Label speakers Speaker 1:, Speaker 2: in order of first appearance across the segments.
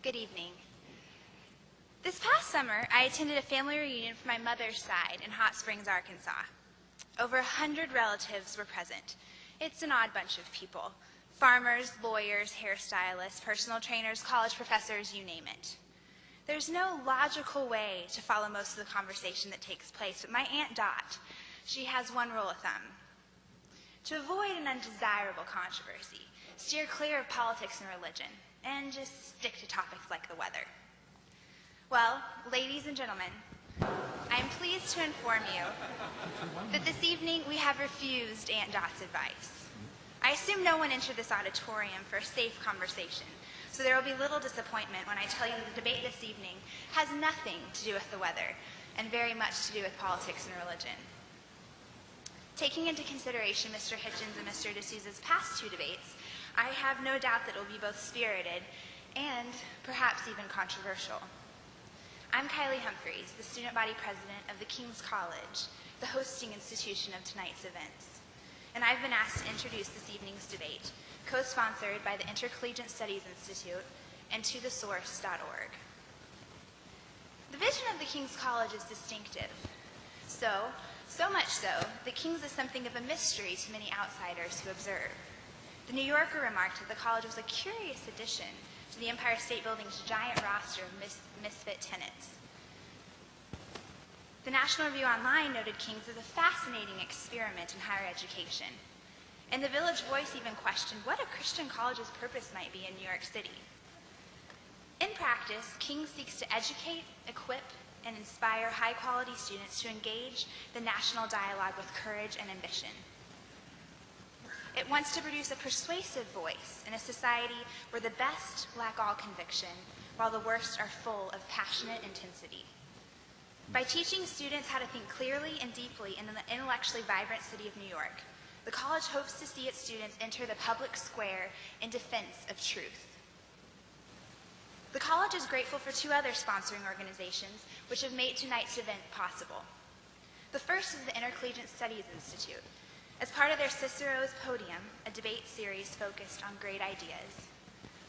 Speaker 1: Good evening. This past summer, I attended a family reunion for my mother's side in Hot Springs, Arkansas. Over 100 relatives were present. It's an odd bunch of people. Farmers, lawyers, hairstylists, personal trainers, college professors, you name it. There's no logical way to follow most of the conversation that takes place, but my Aunt Dot, she has one rule of thumb. To avoid an undesirable controversy, steer clear of politics and religion, and just stick to topics like the weather. Well, ladies and gentlemen, I am pleased to inform you that this evening we have refused Aunt Dot's advice. I assume no one entered this auditorium for a safe conversation, so there will be little disappointment when I tell you that the debate this evening has nothing to do with the weather and very much to do with politics and religion. Taking into consideration Mr. Hitchens and Mr. D'Souza's past two debates, I have no doubt that it will be both spirited and perhaps even controversial. I'm Kylie Humphreys, the student body president of the King's College, the hosting institution of tonight's events. And I've been asked to introduce this evening's debate, co-sponsored by the Intercollegiate Studies Institute and tothesource.org. The vision of the King's College is distinctive. So much so, that King's is something of a mystery to many outsiders who observe. The New Yorker remarked that the college was a curious addition to the Empire State Building's giant roster of misfit tenants. The National Review Online noted King's as a fascinating experiment in higher education. And the Village Voice even questioned what a Christian college's purpose might be in New York City. In practice, King's seeks to educate, equip, and inspire high-quality students to engage the national dialogue with courage and ambition. It wants to produce a persuasive voice in a society where the best lack all conviction, while the worst are full of passionate intensity. By teaching students how to think clearly and deeply in the intellectually vibrant city of New York, the college hopes to see its students enter the public square in defense of truth. The college is grateful for two other sponsoring organizations which have made tonight's event possible. The first is the Intercollegiate Studies Institute. As part of their Cicero's Podium, a debate series focused on great ideas,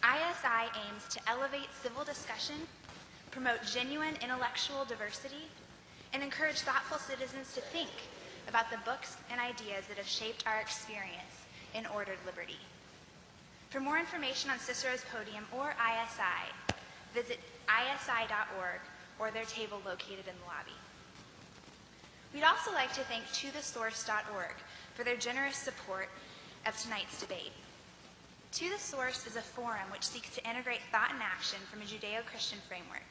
Speaker 1: ISI aims to elevate civil discussion, promote genuine intellectual diversity, and encourage thoughtful citizens to think about the books and ideas that have shaped our experience in ordered liberty. For more information on Cicero's Podium or ISI, visit isi.org or their table located in the lobby. We'd also like to thank tothesource.org for their generous support of tonight's debate. To the Source is a forum which seeks to integrate thought and action from a Judeo-Christian framework.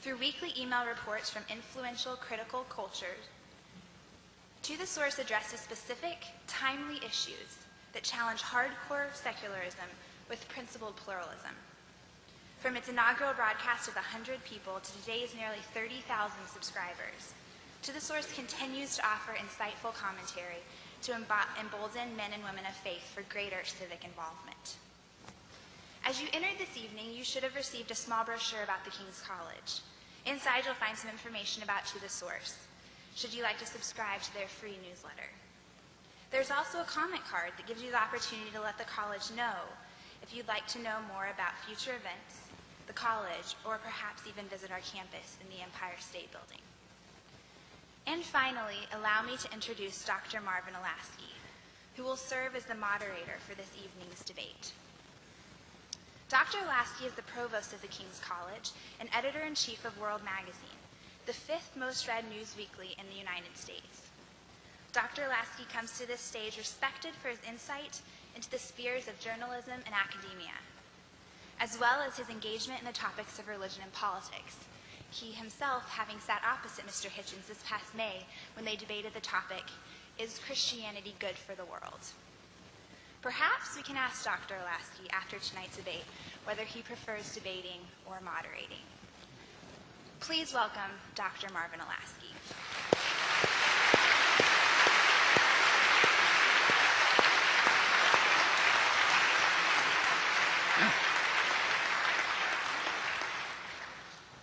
Speaker 1: Through weekly email reports from influential critical cultures, To the Source addresses specific, timely issues that challenge hardcore secularism with principled pluralism. From its inaugural broadcast of 100 people to today's nearly 30,000 subscribers, To the Source continues to offer insightful commentary to embolden men and women of faith for greater civic involvement. As you entered this evening, you should have received a small brochure about the King's College. Inside, you'll find some information about To the Source, should you like to subscribe to their free newsletter. There's also a comment card that gives you the opportunity to let the college know if you'd like to know more about future events, the college, or perhaps even visit our campus in the Empire State Building. And finally, allow me to introduce Dr. Marvin Alasky, who will serve as the moderator for this evening's debate. Dr. Alasky is the provost of the King's College and editor-in-chief of World Magazine, the 5th most read news weekly in the United States. Dr. Alasky comes to this stage respected for his insight into the spheres of journalism and academia, as well as his engagement in the topics of religion and politics, he himself having sat opposite Mr. Hitchens this past May when they debated the topic, "Is Christianity good for the world?" Perhaps we can ask Dr. Alasky after tonight's debate whether he prefers debating or moderating. Please welcome Dr. Marvin Alasky.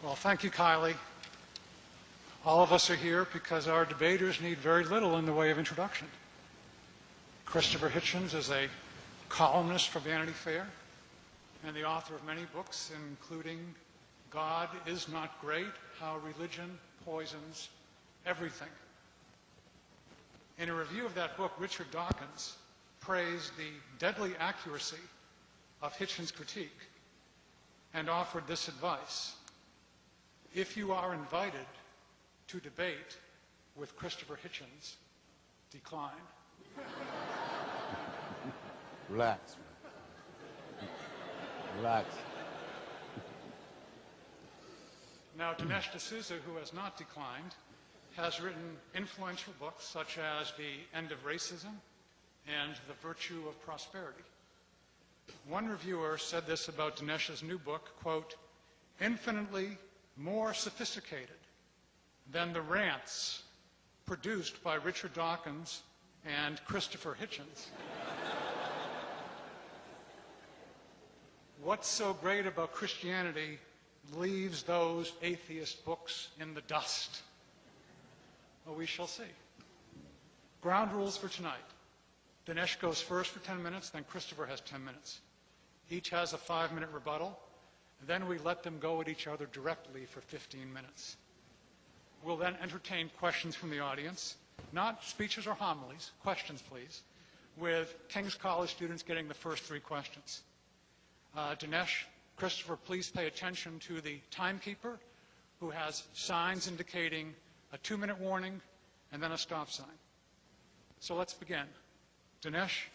Speaker 2: Well, thank you, Kylie. All of us are here because our debaters need very little in the way of introduction. Christopher Hitchens is a columnist for Vanity Fair and the author of many books, including God is Not Great, How Religion Poisons Everything. In a review of that book, Richard Dawkins praised the deadly accuracy of Hitchens' critique and offered this advice: if you are invited to debate with Christopher Hitchens, decline.
Speaker 3: Relax. Relax.
Speaker 2: Now, Dinesh D'Souza, who has not declined, has written influential books such as The End of Racism and The Virtue of Prosperity. One reviewer said this about Dinesh's new book, quote, infinitely more sophisticated than the rants produced by Richard Dawkins and Christopher Hitchens. What's so great about Christianity leaves those atheist books in the dust? Well, we shall see. Ground rules for tonight. Dinesh goes first for 10 minutes, then Christopher has 10 minutes. Each has a 5-minute rebuttal, and then we let them go at each other directly for 15 minutes. We'll then entertain questions from the audience, not speeches or homilies, questions please, with King's College students getting the first 3 questions. Dinesh, Christopher, please pay attention to the timekeeper, who has signs indicating a 2-minute warning and then a stop sign. So let's begin. Dinesh,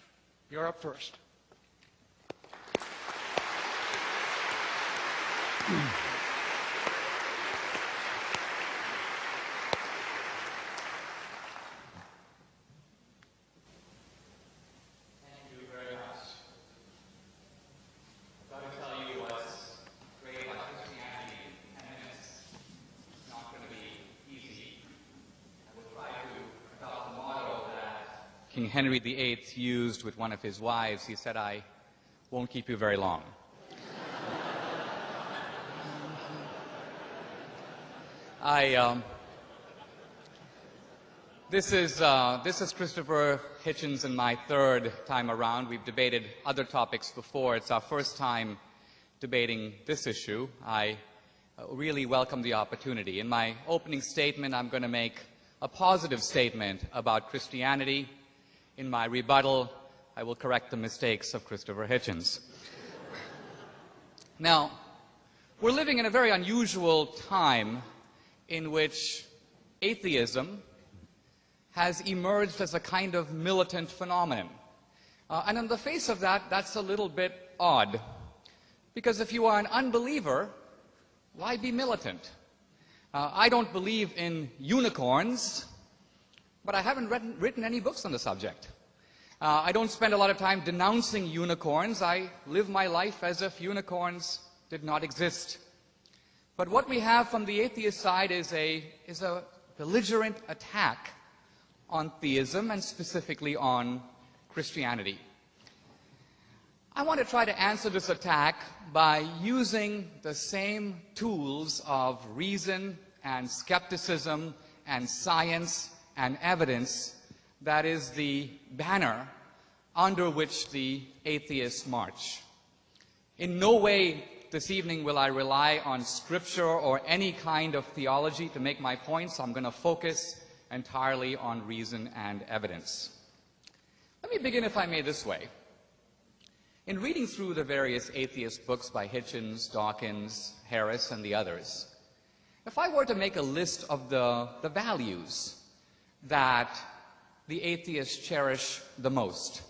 Speaker 2: you're up first.
Speaker 4: King Henry VIII used with one of his wives. He said, I won't keep you very long. This is Christopher Hitchens and my 3rd time around. We've debated other topics before. It's our first time debating this issue. I really welcome the opportunity. In my opening statement, I'm going to make a positive statement about Christianity. In my rebuttal, I will correct the mistakes of Christopher Hitchens. Now, we're living in a very unusual time in which atheism has emerged as a kind of militant phenomenon. And on the face of that, that's a little bit odd. Because if you are an unbeliever, why be militant? I don't believe in unicorns, but I haven't written any books on the subject. I don't spend a lot of time denouncing unicorns. I live my life as if unicorns did not exist. But what we have from the atheist side is a belligerent attack on theism and specifically on Christianity. I want to try to answer this attack by using the same tools of reason and skepticism and science and evidence that is the banner under which the atheists march. In no way this evening will I rely on scripture or any kind of theology to make my points. I'm going to focus entirely on reason and evidence. Let me begin, if I may, this way. In reading through the various atheist books by Hitchens, Dawkins, Harris, and the others, if I were to make a list of the values that the atheists cherish the most,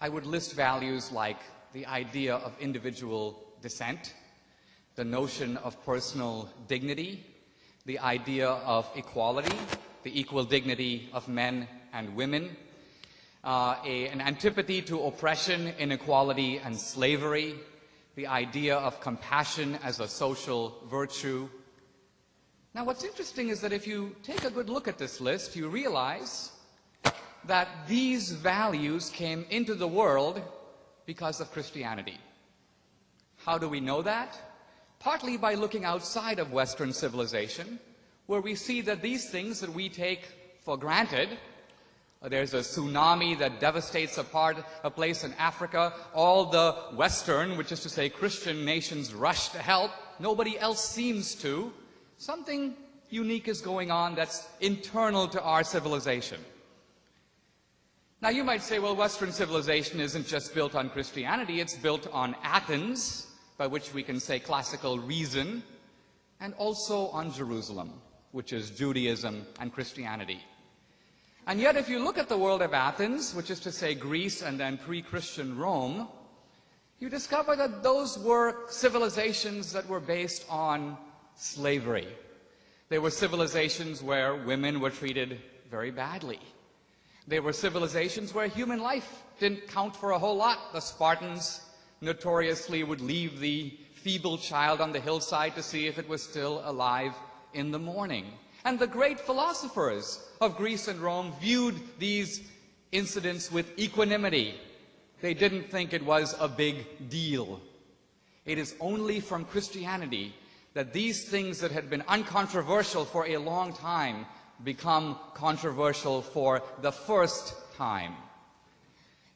Speaker 4: I would list values like the idea of individual dissent, the notion of personal dignity, the idea of equality, the equal dignity of men and women, an antipathy to oppression, inequality, and slavery, the idea of compassion as a social virtue. Now, what's interesting is that if you take a good look at this list, you realize that these values came into the world because of Christianity. How do we know that? Partly by looking outside of Western civilization, where we see that these things that we take for granted There's a tsunami that devastates a place in Africa. All the Western, which is to say Christian nations, rush to help. Nobody else seems to. Something unique is going on that's internal to our civilization. Now you might say, well, Western civilization isn't just built on Christianity, it's built on Athens, by which we can say classical reason, and also on Jerusalem, which is Judaism and Christianity. And yet if you look at the world of Athens, which is to say Greece and then pre-Christian Rome, you discover that those were civilizations that were based on slavery. They were civilizations where women were treated very badly. They were civilizations where human life didn't count for a whole lot. The Spartans notoriously would leave the feeble child on the hillside to see if it was still alive in the morning. And the great philosophers of Greece and Rome viewed these incidents with equanimity. They didn't think it was a big deal. It is only from Christianity that these things that had been uncontroversial for a long time become controversial for the first time.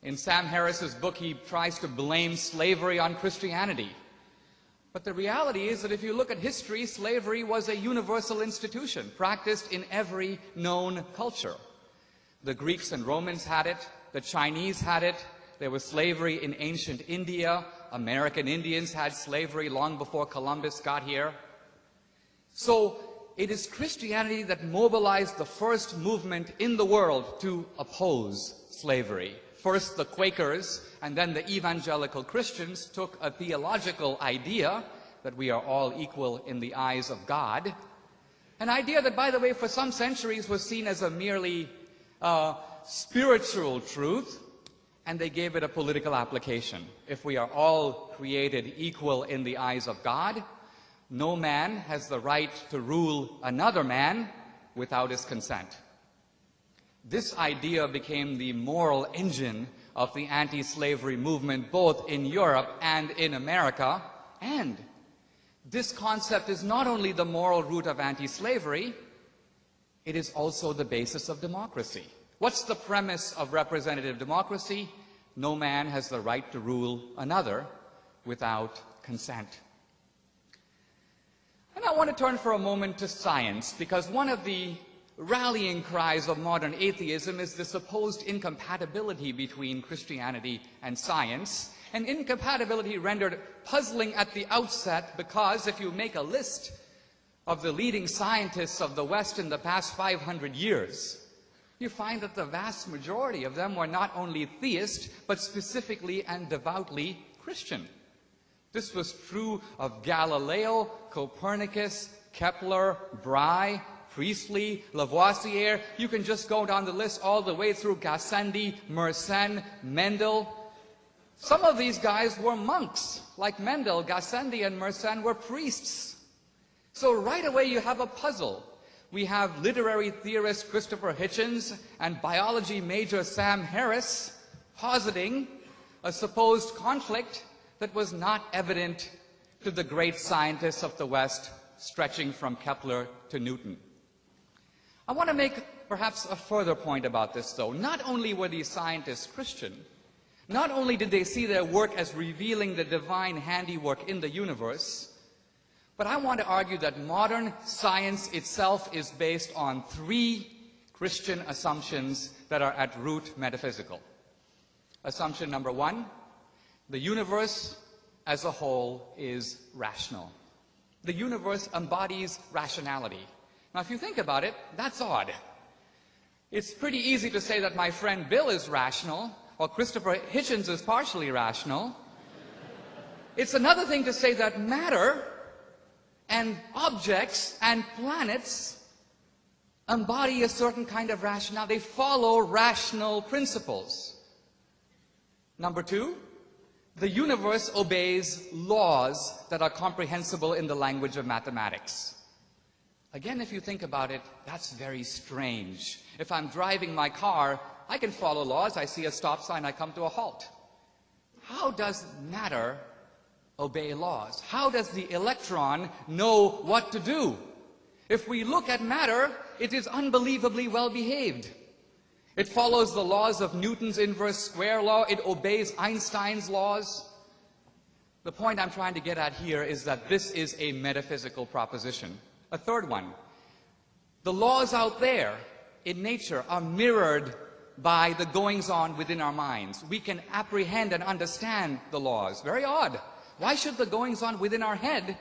Speaker 4: In Sam Harris's book, he tries to blame slavery on Christianity. But the reality is that if you look at history, slavery was a universal institution, practiced in every known culture. The Greeks and Romans had it, the Chinese had it, there was slavery in ancient India, American Indians had slavery long before Columbus got here. So it is Christianity that mobilized the first movement in the world to oppose slavery. First the Quakers and then the evangelical Christians took a theological idea that we are all equal in the eyes of God, an idea that, by the way, for some centuries was seen as a merely spiritual truth, and they gave it a political application. If we are all created equal in the eyes of God, no man has the right to rule another man without his consent. This idea became the moral engine of the anti-slavery movement both in Europe and in America. And this concept is not only the moral root of anti-slavery, it is also the basis of democracy. What's the premise of representative democracy? No man has the right to rule another without consent. And I want to turn for a moment to science, because one of the rallying cries of modern atheism is the supposed incompatibility between Christianity and science, an incompatibility rendered puzzling at the outset because if you make a list of the leading scientists of the West in the past 500 years, you find that the vast majority of them were not only theist, but specifically and devoutly Christian. This was true of Galileo, Copernicus, Kepler, Bry, Priestley, Lavoisier. You can just go down the list all the way through Gassendi, Mersenne, Mendel. Some of these guys were monks. Like Mendel, Gassendi, and Mersenne were priests. So right away you have a puzzle. We have literary theorist Christopher Hitchens and biology major Sam Harris positing a supposed conflict that was not evident to the great scientists of the West, stretching from Kepler to Newton. I want to make perhaps a further point about this, though. Not only were these scientists Christian, not only did they see their work as revealing the divine handiwork in the universe, but I want to argue that modern science itself is based on three Christian assumptions that are at root metaphysical. Assumption number one, the universe as a whole is rational. The universe embodies rationality. Now, if you think about it, that's odd. It's pretty easy to say that my friend Bill is rational, or Christopher Hitchens is partially rational. It's another thing to say that matter and objects and planets embody a certain kind of rationality. They follow rational principles. Number two, the universe obeys laws that are comprehensible in the language of mathematics. Again, if you think about it, that's very strange. If I'm driving my car, I can follow laws. I see a stop sign, I come to a halt. How does matter obey laws? How does the electron know what to do? If we look at matter, it is unbelievably well behaved. It follows the laws of Newton's inverse square law. It obeys Einstein's laws. The point I'm trying to get at here is that this is a metaphysical proposition. A third one. The laws out there in nature are mirrored by the goings-on within our minds. We can apprehend and understand the laws. Very odd. Why should the goings-on within our head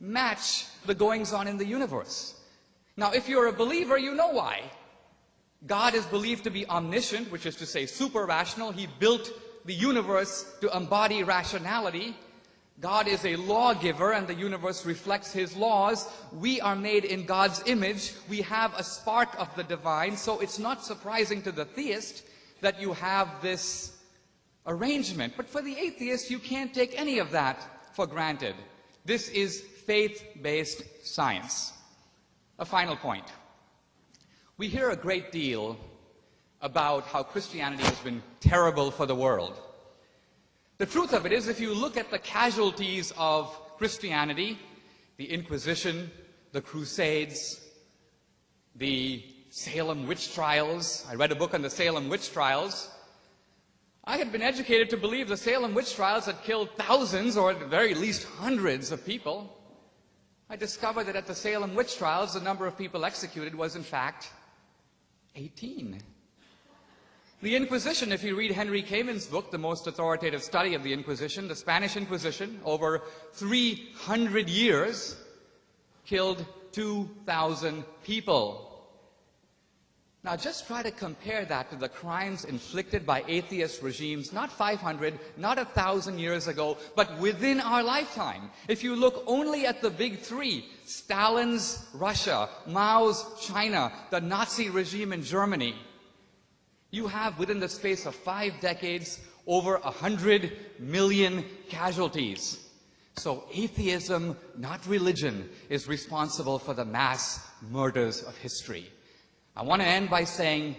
Speaker 4: match the goings-on in the universe? Now, if you're a believer, you know why. God is believed to be omniscient, which is to say super-rational. He built the universe to embody rationality. God is a lawgiver, and the universe reflects his laws. We are made in God's image. We have a spark of the divine, so it's not surprising to the theist that you have this arrangement. But for the atheist, you can't take any of that for granted. This is faith-based science. A final point. We hear a great deal about how Christianity has been terrible for the world. The truth of it is, if you look at the casualties of Christianity, the Inquisition, the Crusades, the Salem witch trials. I read a book on the Salem witch trials. I had been educated to believe the Salem witch trials had killed thousands, or at the very least hundreds of people. I discovered that at the Salem witch trials, the number of people executed was, in fact, 18. The Inquisition, if you read Henry Kamin's book, the most authoritative study of the Inquisition, the Spanish Inquisition, over 300 years, killed 2,000 people. Now just try to compare that to the crimes inflicted by atheist regimes, not 500, not 1,000 years ago, but within our lifetime. If you look only at the big three, Stalin's Russia, Mao's China, the Nazi regime in Germany, you have, within the space of 5 decades, over 100 million casualties. So atheism, not religion, is responsible for the mass murders of history. I want to end by saying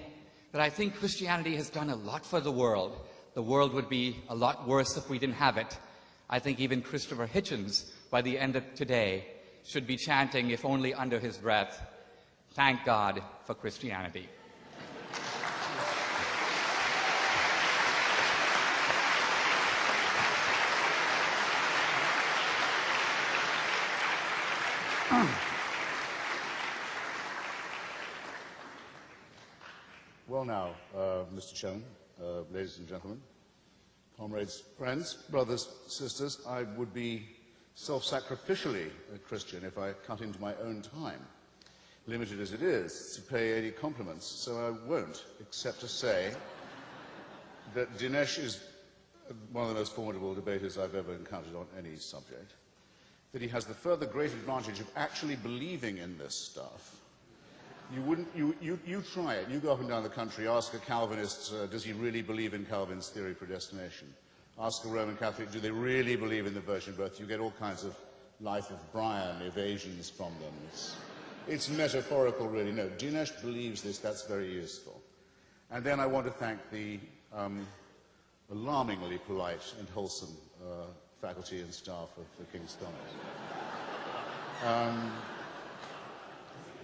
Speaker 4: that I think Christianity has done a lot for the world. The world would be a lot worse if we didn't have it. I think even Christopher Hitchens, by the end of today, should be chanting, if only under his breath, "Thank God for Christianity."
Speaker 3: Well now, Mr. Chairman, ladies and gentlemen, comrades, friends, brothers, sisters, I would be self-sacrificially a Christian if I cut into my own time, limited as it is, to pay any compliments, so I won't, except to say that Dinesh is one of the most formidable debaters I've ever encountered on any subject, that he has the further great advantage of actually believing in this stuff. You try it. You go up and down the country, ask a Calvinist, does he really believe in Calvin's theory of predestination? Ask a Roman Catholic, do they really believe in the virgin birth? You get all kinds of Life of Brian evasions from them. It's metaphorical, really. No, Dinesh believes this. That's very useful. And then I want to thank the alarmingly polite and wholesome faculty and staff of the King's College.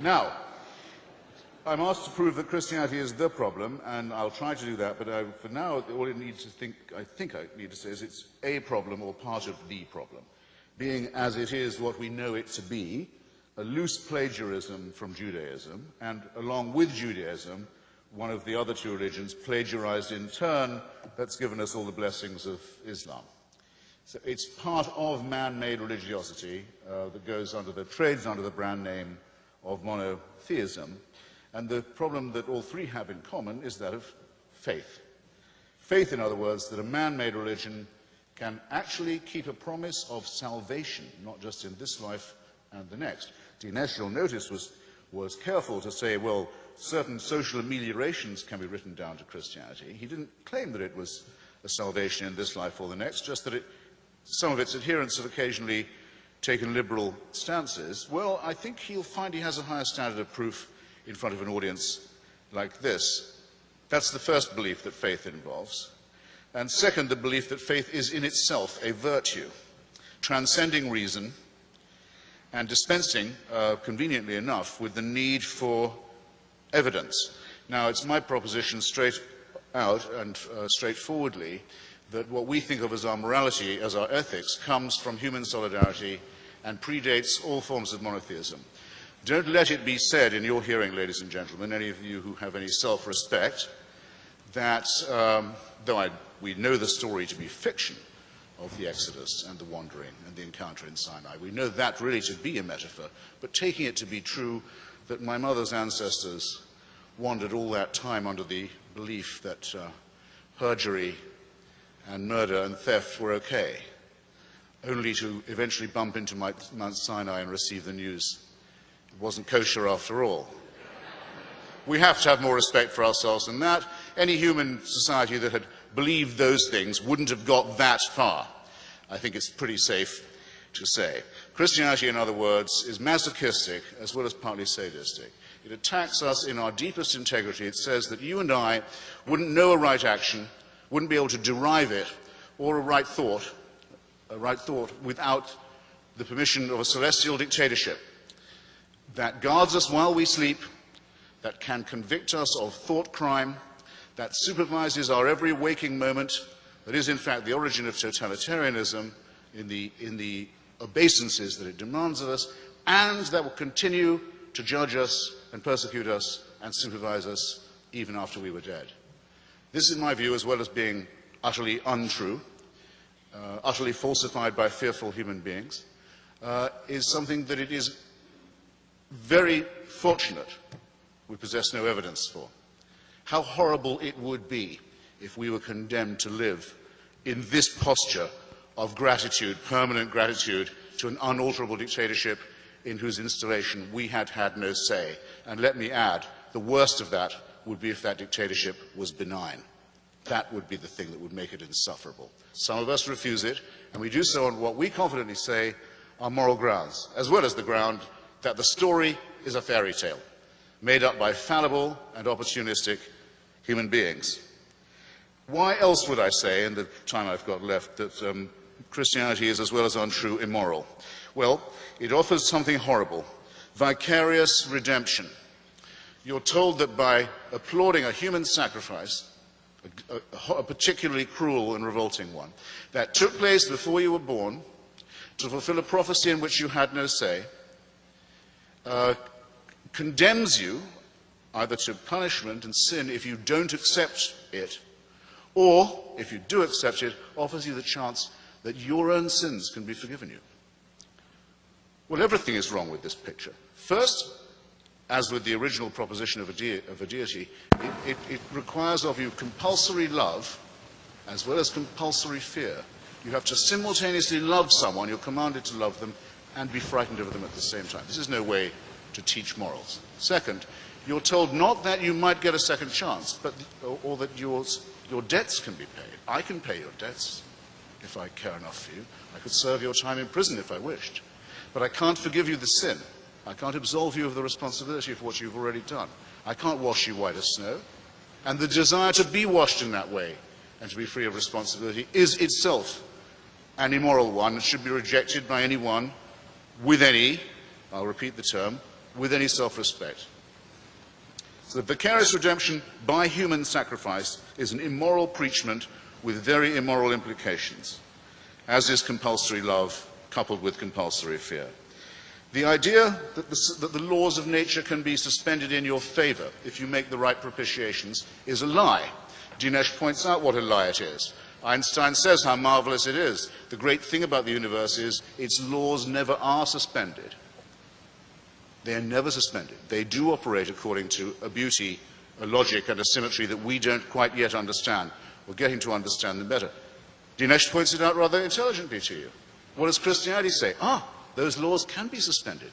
Speaker 3: Now, I'm asked to prove that Christianity is the problem, and I'll try to do that, but for now, all I need to I think I need to say is it's a problem or part of the problem, being as it is what we know it to be, a loose plagiarism from Judaism, and along with Judaism, one of the other two religions plagiarized in turn, that's given us all the blessings of Islam. So it's part of man-made religiosity that trades under the brand name of monotheism. And the problem that all three have in common is that of faith. Faith, in other words, that a man-made religion can actually keep a promise of salvation, not just in this life and the next. Dinesh, you'll notice, was careful to say, well, certain social ameliorations can be written down to Christianity. He didn't claim that it was a salvation in this life or the next, just that some of its adherents have occasionally taken liberal stances. Well, I think he'll find he has a higher standard of proof in front of an audience like this. That's the first belief that faith involves. And second, the belief that faith is in itself a virtue, transcending reason and dispensing, conveniently enough, with the need for evidence. Now, it's my proposition straight out and straightforwardly that what we think of as our morality, as our ethics, comes from human solidarity and predates all forms of monotheism. Don't let it be said in your hearing, ladies and gentlemen, any of you who have any self-respect, that, we know the story to be fiction of the Exodus and the wandering and the encounter in Sinai. We know that really to be a metaphor, but taking it to be true that my mother's ancestors wandered all that time under the belief that perjury and murder and theft were okay, only to eventually bump into Mount Sinai and receive the news it wasn't kosher after all. We have to have more respect for ourselves than that. Any human society that had believed those things wouldn't have got that far. I think it's pretty safe to say. Christianity, in other words, is masochistic as well as partly sadistic. It attacks us in our deepest integrity. It says that you and I wouldn't know a right action, wouldn't be able to derive it, or a right thought without the permission of a celestial dictatorship that guards us while we sleep, that can convict us of thought crime, that supervises our every waking moment, that is in fact the origin of totalitarianism in the obeisances that it demands of us, and that will continue to judge us and persecute us and supervise us even after we were dead. This, in my view, as well as being utterly untrue, utterly falsified by fearful human beings, is something that it is very fortunate we possess no evidence for. How horrible it would be if we were condemned to live in this posture of gratitude, permanent gratitude, to an unalterable dictatorship in whose installation we had had no say. And let me add, the worst of that would be if that dictatorship was benign. That would be the thing that would make it insufferable. Some of us refuse it, and we do so on what we confidently say are moral grounds, as well as the ground that the story is a fairy tale, made up by fallible and opportunistic human beings. Why else would I say, in the time I've got left, that Christianity is, as well as untrue, immoral? Well, it offers something horrible, vicarious redemption. You're told that by applauding a human sacrifice, a particularly cruel and revolting one, that took place before you were born, to fulfill a prophecy in which you had no say, condemns you either to punishment and sin if you don't accept it, or, if you do accept it, offers you the chance that your own sins can be forgiven you. Well, everything is wrong with this picture. First, as with the original proposition of a deity, it requires of you compulsory love as well as compulsory fear. You have to simultaneously love someone, you're commanded to love them, and be frightened of them at the same time. This is no way to teach morals. Second, you're told not that you might get a second chance, or that your debts can be paid. I can pay your debts if I care enough for you. I could serve your time in prison if I wished. But I can't forgive you the sin. I can't absolve you of the responsibility for what you've already done. I can't wash you white as snow. And the desire to be washed in that way and to be free of responsibility is itself an immoral one and should be rejected by anyone with any, I'll repeat the term, with any self-respect. So the vicarious redemption by human sacrifice is an immoral preachment with very immoral implications, as is compulsory love coupled with compulsory fear. The idea that the laws of nature can be suspended in your favor if you make the right propitiations is a lie. Dinesh points out what a lie it is. Einstein says how marvelous it is. The great thing about the universe is its laws never are suspended. They are never suspended. They do operate according to a beauty, a logic, and a symmetry that we don't quite yet understand. We're getting to understand them better. Dinesh points it out rather intelligently to you. What does Christianity say? Those laws can be suspended,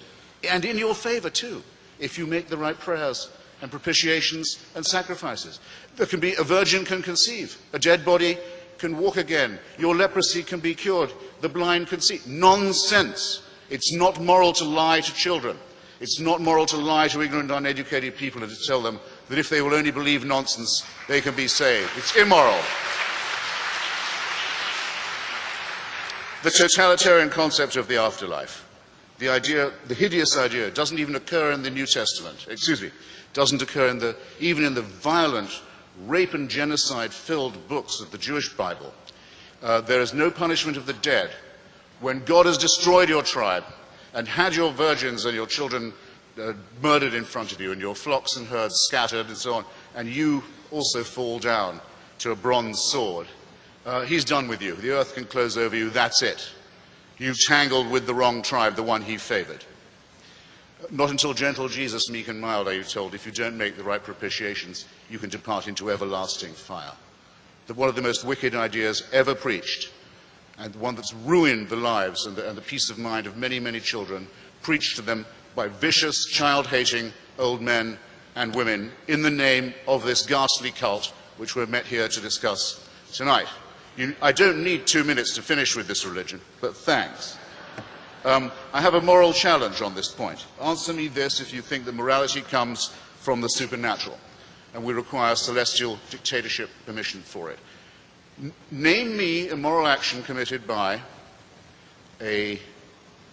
Speaker 3: and in your favor too, if you make the right prayers and propitiations and sacrifices. There can be, a virgin can conceive, a dead body can walk again, your leprosy can be cured, the blind can see. Nonsense. It's not moral to lie to children. It's not moral to lie to ignorant, uneducated people and to tell them that if they will only believe nonsense, they can be saved. It's immoral. The totalitarian concept of the afterlife, the hideous idea, doesn't even occur in the New Testament. doesn't occur even in the violent rape and genocide-filled books of the Jewish Bible. There is no punishment of the dead. When God has destroyed your tribe and had your virgins and your children murdered in front of you and your flocks and herds scattered and so on, and you also fall down to a bronze sword, he's done with you. The earth can close over you. That's it. You've tangled with the wrong tribe, the one he favored. Not until gentle Jesus, meek and mild, are you told, if you don't make the right propitiations, you can depart into everlasting fire. That one of the most wicked ideas ever preached, and one that's ruined the lives and the peace of mind of many, many children, preached to them by vicious, child-hating old men and women in the name of this ghastly cult which we're met here to discuss tonight. I don't need 2 minutes to finish with this religion, but thanks. I have a moral challenge on this point. Answer me this if you think that morality comes from the supernatural and we require celestial dictatorship permission for it. Name me a moral action committed by a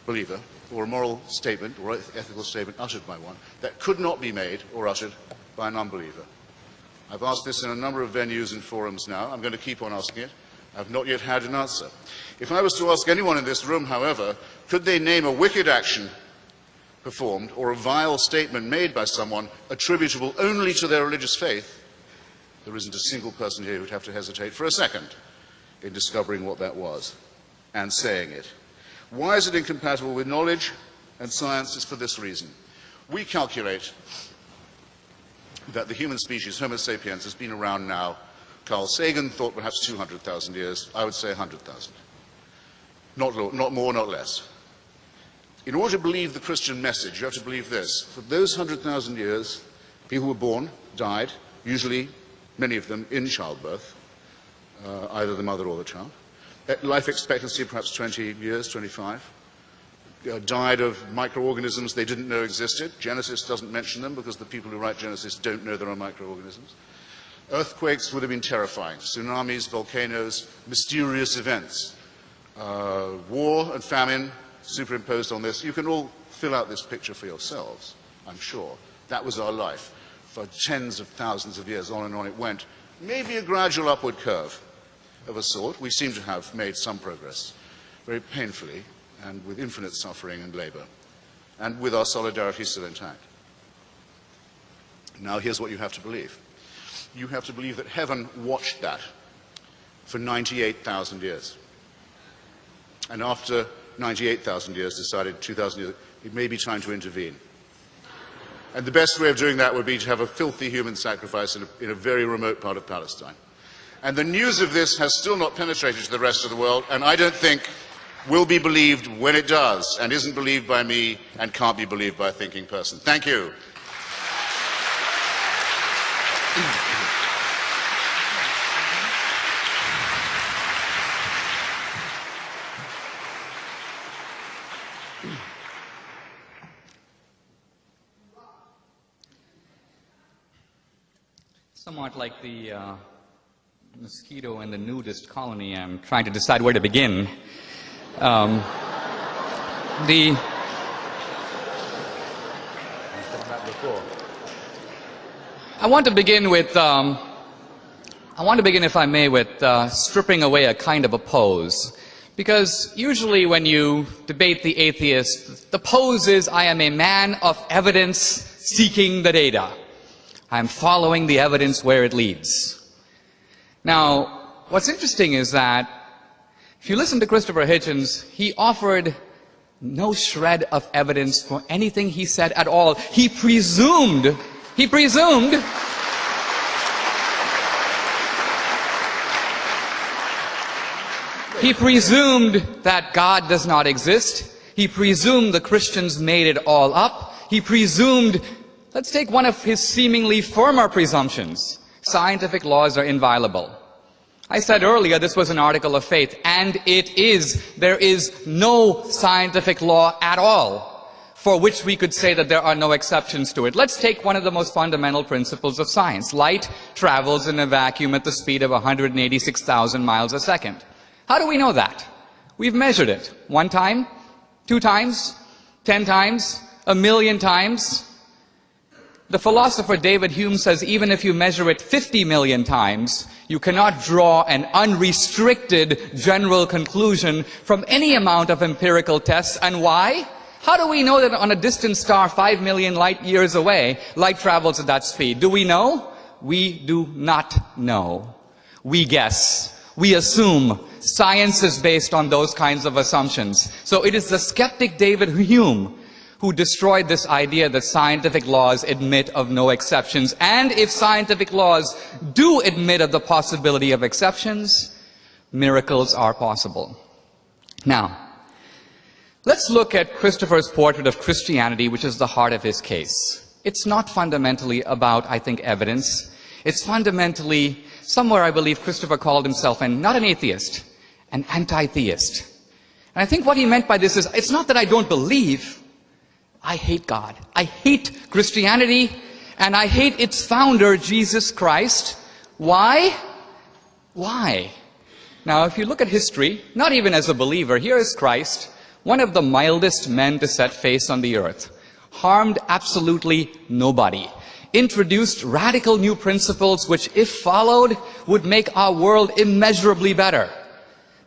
Speaker 3: believer, or a moral statement or ethical statement uttered by one that could not be made or uttered by an unbeliever. I've asked this in a number of venues and forums now. I'm going to keep on asking it. I've not yet had an answer. If I was to ask anyone in this room, however, could they name a wicked action performed or a vile statement made by someone attributable only to their religious faith, there isn't a single person here who would have to hesitate for a second in discovering what that was and saying it. Why is it incompatible with knowledge and science? It's for this reason. We calculate that the human species, Homo sapiens, has been around now. Carl Sagan thought perhaps 200,000 years. I would say 100,000. Not more, not less. In order to believe the Christian message, you have to believe this. For those 100,000 years, people were born, died, usually, many of them, in childbirth, either the mother or the child. Life expectancy, perhaps 20 years, 25. Died of microorganisms they didn't know existed. Genesis doesn't mention them because the people who write Genesis don't know there are microorganisms. Earthquakes would have been terrifying. Tsunamis, volcanoes, mysterious events. War and famine superimposed on this. You can all fill out this picture for yourselves, I'm sure. That was our life. For tens of thousands of years, on and on it went. Maybe a gradual upward curve of a sort. We seem to have made some progress, very painfully, and with infinite suffering and labor, and with our solidarity still intact. Now here's what you have to believe. You have to believe that heaven watched that for 98,000 years. And after 98,000 years decided 2,000 years, it may be time to intervene. And the best way of doing that would be to have a filthy human sacrifice in a very remote part of Palestine. And the news of this has still not penetrated to the rest of the world, and I don't think will be believed when it does, and isn't believed by me, and can't be believed by a thinking person. Thank you.
Speaker 4: Somewhat like the mosquito in the nudist colony, I'm trying to decide where to begin. I want to begin with, if I may, with stripping away a kind of a pose. Because usually when you debate the atheist, the pose is, I am a man of evidence seeking the data. I'm following the evidence where it leads. Now, what's interesting is that if you listen to Christopher Hitchens, he offered no shred of evidence for anything he said at all. He presumed that God does not exist. He presumed the Christians made it all up. He presumed, let's take one of his seemingly firmer presumptions. Scientific laws are inviolable. I said earlier this was an article of faith, and it is. There is no scientific law at all for which we could say that there are no exceptions to it. Let's take one of the most fundamental principles of science. Light travels in a vacuum at the speed of 186,000 miles a second. How do we know that? We've measured it. 1 time, 2 times, 10 times, 1,000,000 times. The philosopher David Hume says even if you measure it 50 million times, you cannot draw an unrestricted general conclusion from any amount of empirical tests. And why? How do we know that on a distant star 5 million light years away, light travels at that speed? Do we know? We do not know. We guess. We assume. Science is based on those kinds of assumptions. So it is the skeptic David Hume who destroyed this idea that scientific laws admit of no exceptions. And if scientific laws do admit of the possibility of exceptions, miracles are possible. Now, let's look at Christopher's portrait of Christianity, which is the heart of his case. It's not fundamentally about, I think, evidence. It's fundamentally, somewhere I believe Christopher called himself not an atheist, an anti-theist. And I think what he meant by this is, it's not that I don't believe, I hate God. I hate Christianity, and I hate its founder, Jesus Christ. Why? Why? Now, if you look at history, not even as a believer, here is Christ, one of the mildest men to set face on the earth, harmed absolutely nobody, introduced radical new principles which, if followed, would make our world immeasurably better.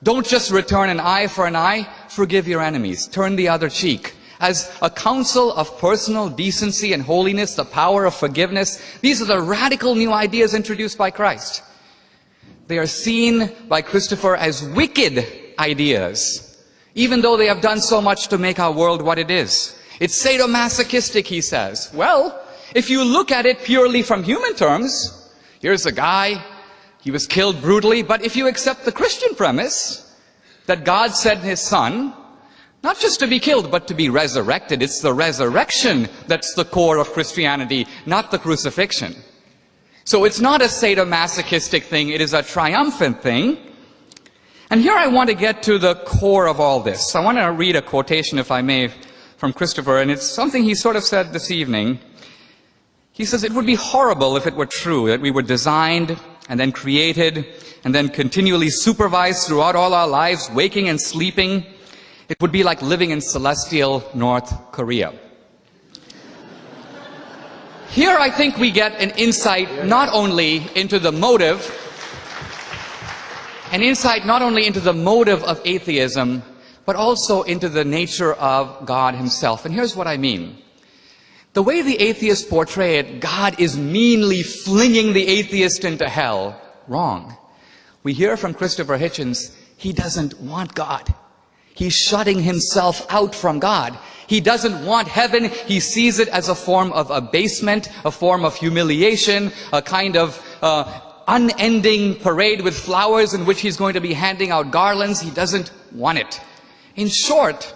Speaker 4: Don't just return an eye for an eye, forgive your enemies, turn the other cheek. As a counsel of personal decency and holiness, the power of forgiveness, these are the radical new ideas introduced by Christ. They are seen by Christopher as wicked ideas, even though they have done so much to make our world what it is. It's sadomasochistic, he says. Well, if you look at it purely from human terms, here's a guy, he was killed brutally, but if you accept the Christian premise that God sent his son, not just to be killed, but to be resurrected. It's the resurrection that's the core of Christianity, not the crucifixion. So it's not a sadomasochistic thing, it is a triumphant thing. And here I want to get to the core of all this. I want to read a quotation, if I may, from Christopher, and it's something he sort of said this evening. He says, it would be horrible if it were true that we were designed and then created and then continually supervised throughout all our lives, waking and sleeping. It would be like living in celestial North Korea. Here I think we get an insight not only into the motive, of atheism, but also into the nature of God himself. And here's what I mean. The way the atheists portray it, God is meanly flinging the atheist into hell. Wrong. We hear from Christopher Hitchens, he doesn't want God. He's shutting himself out from God. He doesn't want heaven. He sees it as a form of abasement, a form of humiliation, a kind of unending parade with flowers in which he's going to be handing out garlands. He doesn't want it. In short,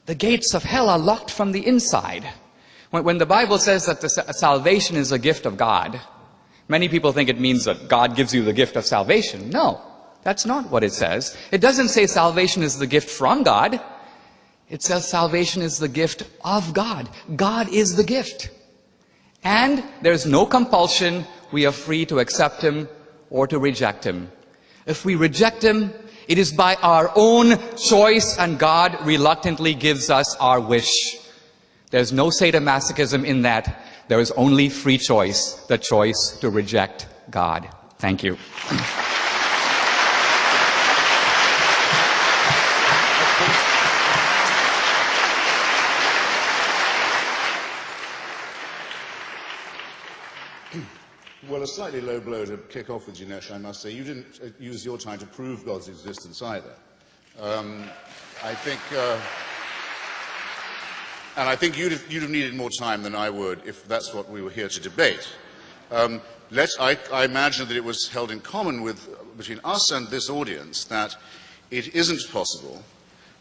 Speaker 4: the gates of hell are locked from the inside. When the Bible says that salvation is a gift of God, many people think it means that God gives you the gift of salvation. No. That's not what it says. It doesn't say salvation is the gift from God. It says salvation is the gift of God. God is the gift. And there's no compulsion. We are free to accept him or to reject him. If we reject him, it is by our own choice, and God reluctantly gives us our wish. There's no sadomasochism in that. There is only free choice, the choice to reject God. Thank you.
Speaker 3: Well, a slightly low blow to kick off with, Dinesh, I must say. You didn't use your time to prove God's existence either. I think you'd have needed more time than I would if that's what we were here to debate. I imagine that it was held in common between us and this audience that it isn't possible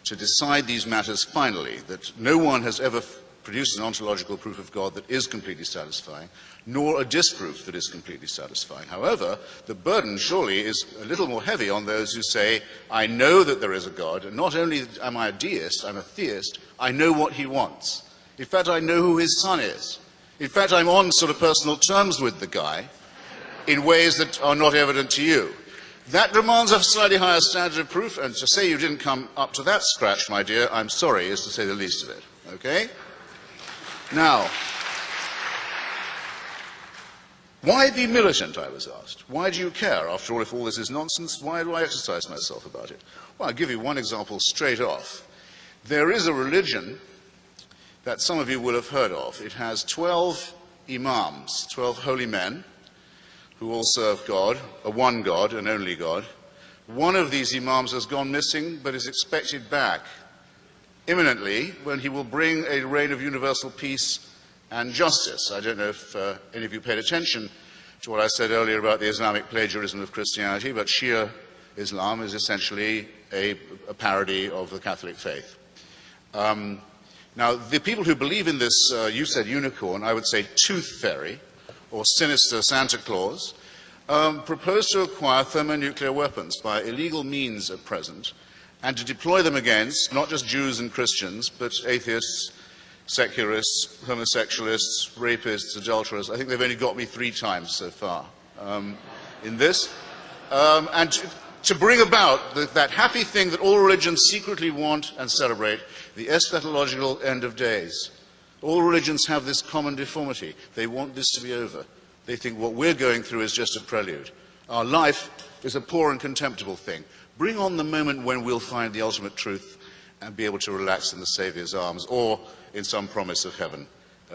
Speaker 3: to decide these matters finally, that no one has ever produced an ontological proof of God that is completely satisfying, nor a disproof that is completely satisfying. However, the burden surely is a little more heavy on those who say, I know that there is a God, and not only am I a deist, I'm a theist, I know what he wants. In fact, I know who his son is. In fact, I'm on sort of personal terms with the guy in ways that are not evident to you. That demands a slightly higher standard of proof, and to say you didn't come up to that scratch, my dear, I'm sorry, is to say the least of it. Okay? Now, Why be militant, I was asked. Why do you care? After all, if all this is nonsense, why do I exercise myself about it? Well, I'll give you one example straight off. There is a religion that some of you will have heard of. It has 12 imams, 12 holy men, who all serve God, a one God, an only God. One of these imams has gone missing, but is expected back imminently, when he will bring a reign of universal peace and justice. I don't know if any of you paid attention to what I said earlier about the Islamic plagiarism of Christianity, but Shia Islam is essentially a parody of the Catholic faith. Now, the people who believe in this, you said unicorn, I would say tooth fairy, or sinister Santa Claus, propose to acquire thermonuclear weapons by illegal means at present, and to deploy them against not just Jews and Christians, but atheists, secularists, homosexualists, rapists, adulterers. I think they've only got me 3 times so far in this. And to bring about that happy thing that all religions secretly want and celebrate, the eschatological end of days. All religions have this common deformity. They want this to be over. They think what we're going through is just a prelude. Our life is a poor and contemptible thing. Bring on the moment when we'll find the ultimate truth and be able to relax in the Saviour's arms, or in some promise of heaven,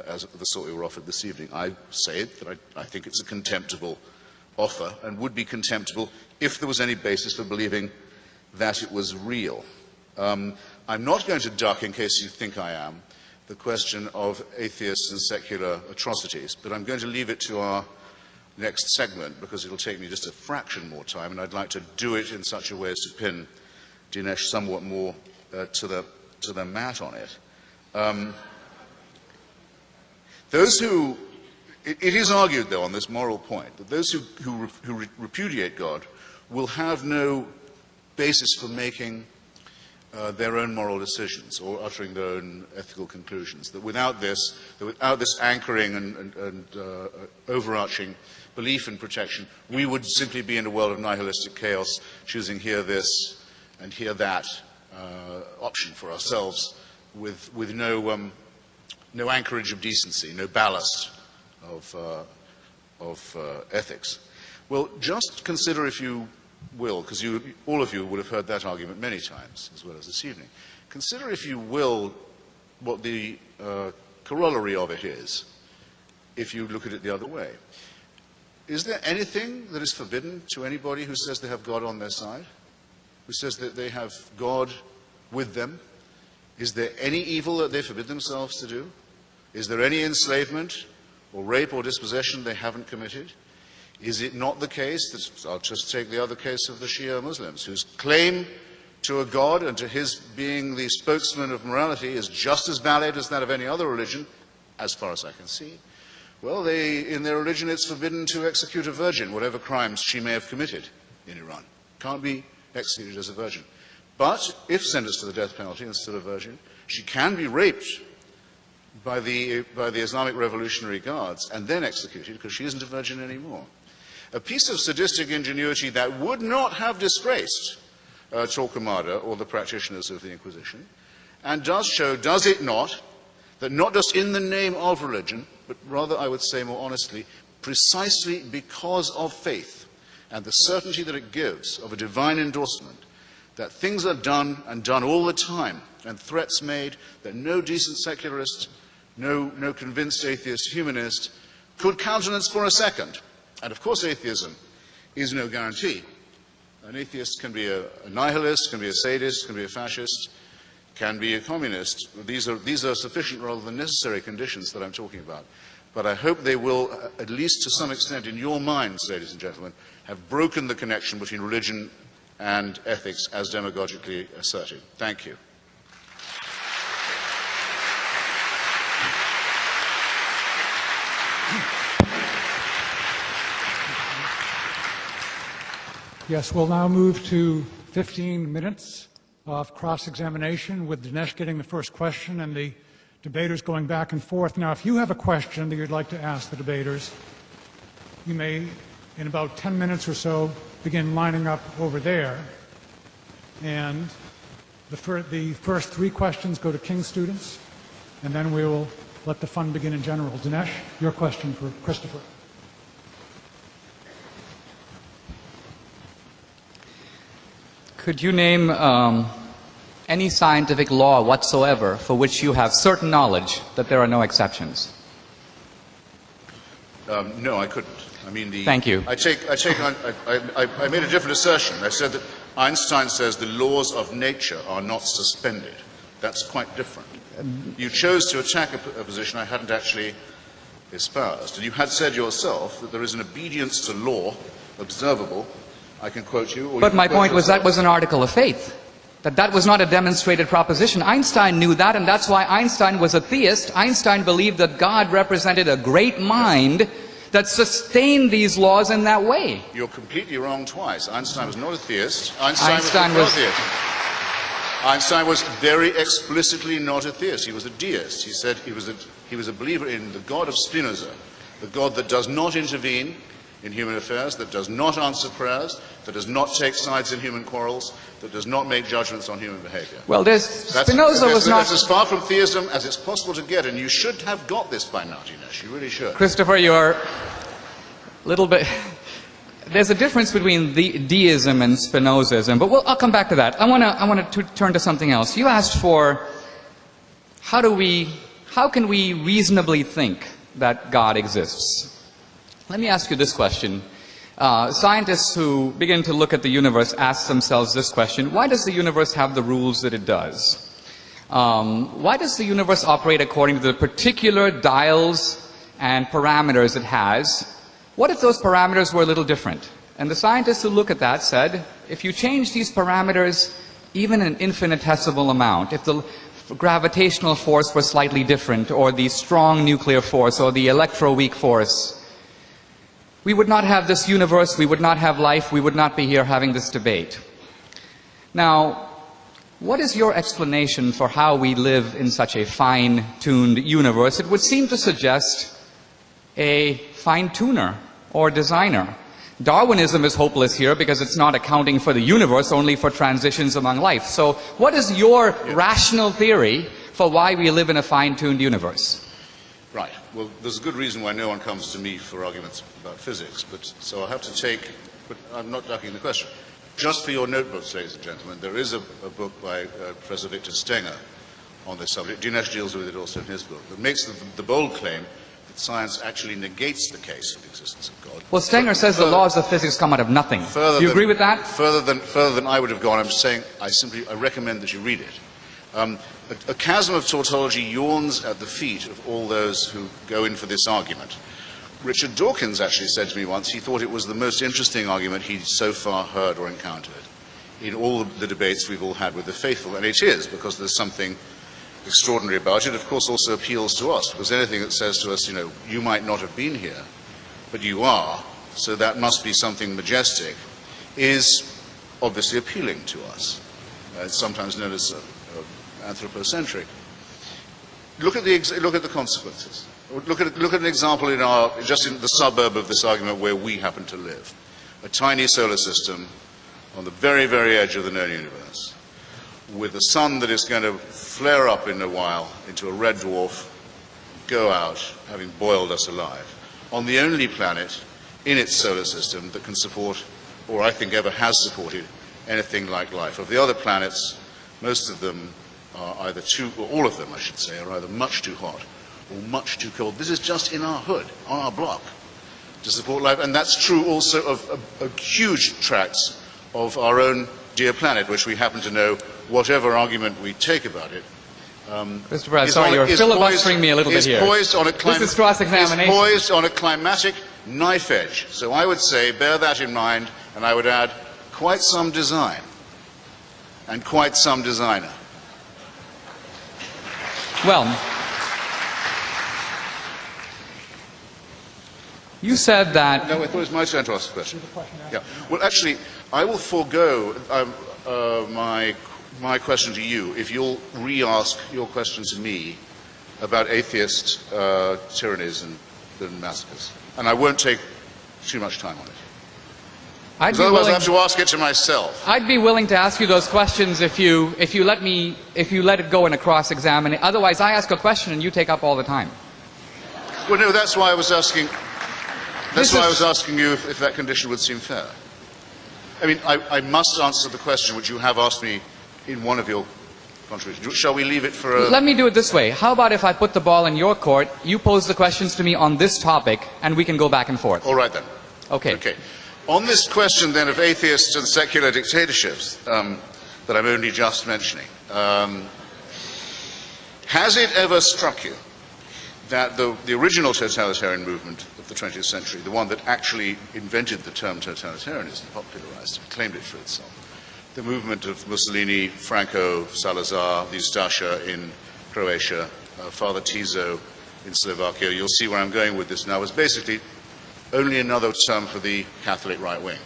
Speaker 3: as the sort we were offered this evening. I say it, that I think it's a contemptible offer, and would be contemptible if there was any basis for believing that it was real. I'm not going to duck, in case you think I am, the question of atheists and secular atrocities, but I'm going to leave it to our next segment, because it'll take me just a fraction more time, and I'd like to do it in such a way as to pin Dinesh somewhat more to the mat on it. It is argued, though, on this moral point, that those who repudiate God will have no basis for making their own moral decisions or uttering their own ethical conclusions. That without this anchoring and overarching belief in protection, we would simply be in a world of nihilistic chaos, choosing here this and here that option for ourselves, with no anchorage of decency, no ballast of ethics. Well, just consider, if you will, because all of you would have heard that argument many times, as well as this evening. Consider, if you will, what the corollary of it is, if you look at it the other way. Is there anything that is forbidden to anybody who says they have God on their side? Who says that they have God with them? Is there any evil that they forbid themselves to do? Is there any enslavement or rape or dispossession they haven't committed? Is it not the case that, I'll just take the other case of the Shia Muslims, whose claim to a God and to his being the spokesman of morality is just as valid as that of any other religion, as far as I can see? Well, in their religion it's forbidden to execute a virgin, whatever crimes she may have committed in Iran. Can't be executed as a virgin. But if sentenced to the death penalty and still a virgin, she can be raped by the Islamic Revolutionary Guards and then executed, because she isn't a virgin anymore. A piece of sadistic ingenuity that would not have disgraced Torquemada or the practitioners of the Inquisition, and does show, does it not, that not just in the name of religion, but rather, I would say more honestly, precisely because of faith and the certainty that it gives of a divine endorsement, that things are done and done all the time, and threats made that no decent secularist, no convinced atheist humanist could countenance for a second. And of course atheism is no guarantee. An atheist can be a nihilist, can be a sadist, can be a fascist, can be a communist. These are sufficient rather than necessary conditions that I'm talking about. But I hope they will, at least to some extent in your minds, ladies and gentlemen, have broken the connection between religion and ethics as demagogically asserted. Thank you.
Speaker 2: Yes, we'll now move to 15 minutes of cross-examination, with Dinesh getting the first question and the debaters going back and forth. Now, if you have a question that you'd like to ask the debaters, you may, in about 10 minutes or so, begin lining up over there. And the first 3 questions go to King students, and then we will let the fun begin in general. Dinesh, your question for Christopher.
Speaker 4: Could you name any scientific law whatsoever for which you have certain knowledge that there are no exceptions?
Speaker 3: No, I couldn't. I mean,
Speaker 4: Thank you.
Speaker 3: I made a different assertion. I said that Einstein says the laws of nature are not suspended. That's quite different. You chose to attack a position I hadn't actually espoused. And you had said yourself that there is an obedience to law, observable. I can quote you. Or
Speaker 4: but
Speaker 3: you
Speaker 4: my
Speaker 3: quote
Speaker 4: point was
Speaker 3: yourself.
Speaker 4: that was an article of faith. That was not a demonstrated proposition. Einstein knew that, and that's why Einstein was a theist. Einstein believed that God represented a great mind that sustained these laws in that way.
Speaker 3: You're completely wrong twice. Einstein was not a theist.
Speaker 4: Einstein
Speaker 3: was
Speaker 4: was
Speaker 3: a theist. Einstein was very explicitly not a theist. He was a deist. He said he was a believer in the God of Spinoza, the God that does not intervene in human affairs, that does not answer prayers, that does not take sides in human quarrels, that does not make judgments on human behavior.
Speaker 4: Well, Spinoza was not...
Speaker 3: That's as far from theism as it's possible to get, and you should have got this by now, Dinesh. You really should.
Speaker 4: Christopher, you're a little bit... There's a difference between deism and Spinozism, but I'll come back to that. I want to turn to something else. You asked for how can we reasonably think that God exists? Let me ask you this question. Scientists who begin to look at the universe ask themselves this question: why does the universe have the rules that it does? Why does the universe operate according to the particular dials and parameters it has? What if those parameters were a little different? And the scientists who look at that said, if you change these parameters even an infinitesimal amount, if the gravitational force were slightly different, or the strong nuclear force, or the electroweak force, we would not have this universe, we would not have life, we would not be here having this debate. Now, what is your explanation for how we live in such a fine-tuned universe? It would seem to suggest a fine-tuner or designer. Darwinism is hopeless here because it's not accounting for the universe, only for transitions among life. So what is your rational theory for why we live in a fine-tuned universe?
Speaker 3: Right. Well, there's a good reason why no one comes to me for arguments about physics, so I'll have to take, but I'm not ducking the question. Just for your notebooks, ladies and gentlemen, there is a book by Professor Victor Stenger on this subject. Dinesh deals with it also in his book, that makes the bold claim that science actually negates the case of the existence of God.
Speaker 4: Well, Stenger says the laws of physics come out of nothing. Do you agree with that?
Speaker 3: Further than I would have gone, I'm saying I recommend that you read it. A chasm of tautology yawns at the feet of all those who go in for this argument. Richard Dawkins actually said to me once he thought it was the most interesting argument he'd so far heard or encountered in all the debates we've all had with the faithful. And it is, because there's something extraordinary about it. Of course, also appeals to us, because anything that says to us, you might not have been here, but you are, so that must be something majestic, is obviously appealing to us. It's sometimes known as anthropocentric. Look at the consequences. Look at an example just in the suburb of this argument where we happen to live. A tiny solar system on the very, very edge of the known universe, with a sun that is going to flare up in a while into a red dwarf, go out, having boiled us alive, on the only planet in its solar system that can support, or I think ever has supported, anything like life. Of the other planets, most of them are either or all of them, I should say, are either much too hot or much too cold. This is just in our hood, on our block, to support life. And that's true also of huge tracts of our own dear planet, which we happen to know, whatever argument we take about it.
Speaker 4: Christopher, I'm sorry, you're filibustering me a little bit here.
Speaker 3: This
Speaker 4: is cross-examination.
Speaker 3: It's poised on a climatic knife edge. So I would say, bear that in mind, and I would add, quite some design, and quite some designer.
Speaker 4: Well, you said that...
Speaker 3: No, I thought it was my turn to ask a question. Yeah. Well, actually, I will forego my question to you if you'll re-ask your question to me about atheist tyrannies and massacres. And I won't take too much time on it. Otherwise I have to ask it to myself.
Speaker 4: I'd be willing to ask you those questions if you let it go in a cross-examination. Otherwise, I ask a question and you take up all the time.
Speaker 3: Well, no, that's why I was asking. That's why I was asking you if that condition would seem fair. I mean, I must answer the question which you have asked me in one of your contributions. Shall we leave it for a...
Speaker 4: Let me do it this way. How about if I put the ball in your court, you pose the questions to me on this topic, and we can go back and forth?
Speaker 3: All right, then.
Speaker 4: Okay.
Speaker 3: Okay. On this question, then, of atheists and secular dictatorships that I'm only just mentioning, has it ever struck you that the original totalitarian movement of the 20th century, the one that actually invented the term totalitarianism, popularized it, claimed it for itself, the movement of Mussolini, Franco, Salazar, the Ustasha in Croatia, Father Tiso in Slovakia, you'll see where I'm going with this now, was basically only another term for the Catholic right wing.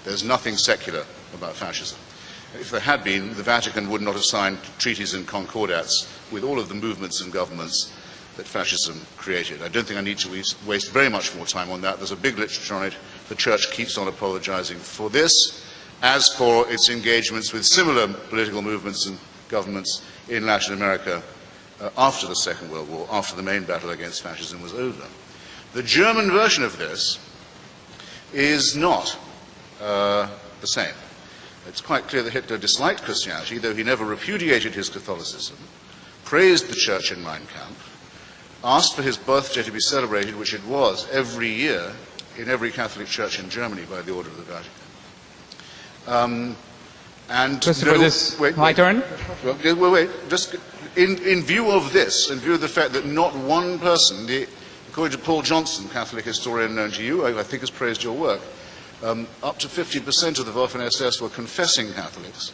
Speaker 3: There's nothing secular about fascism. If there had been, the Vatican would not have signed treaties and concordats with all of the movements and governments that fascism created. I don't think I need to waste very much more time on that. There's a big literature on it. The Church keeps on apologizing for this, as for its engagements with similar political movements and governments in Latin America after the Second World War, after the main battle against fascism was over. The German version of this is not the same. It's quite clear that Hitler disliked Christianity, though he never repudiated his Catholicism, praised the Church in Mein Kampf, asked for his birthday to be celebrated, which it was every year in every Catholic church in Germany by the order of the Vatican. And
Speaker 4: Christopher, my turn?
Speaker 3: Well, wait. Just in view of this, in view of the fact that not one person, according to Paul Johnson, Catholic historian known to you, I think has praised your work, up to 50% of the Waffen-SS were confessing Catholics,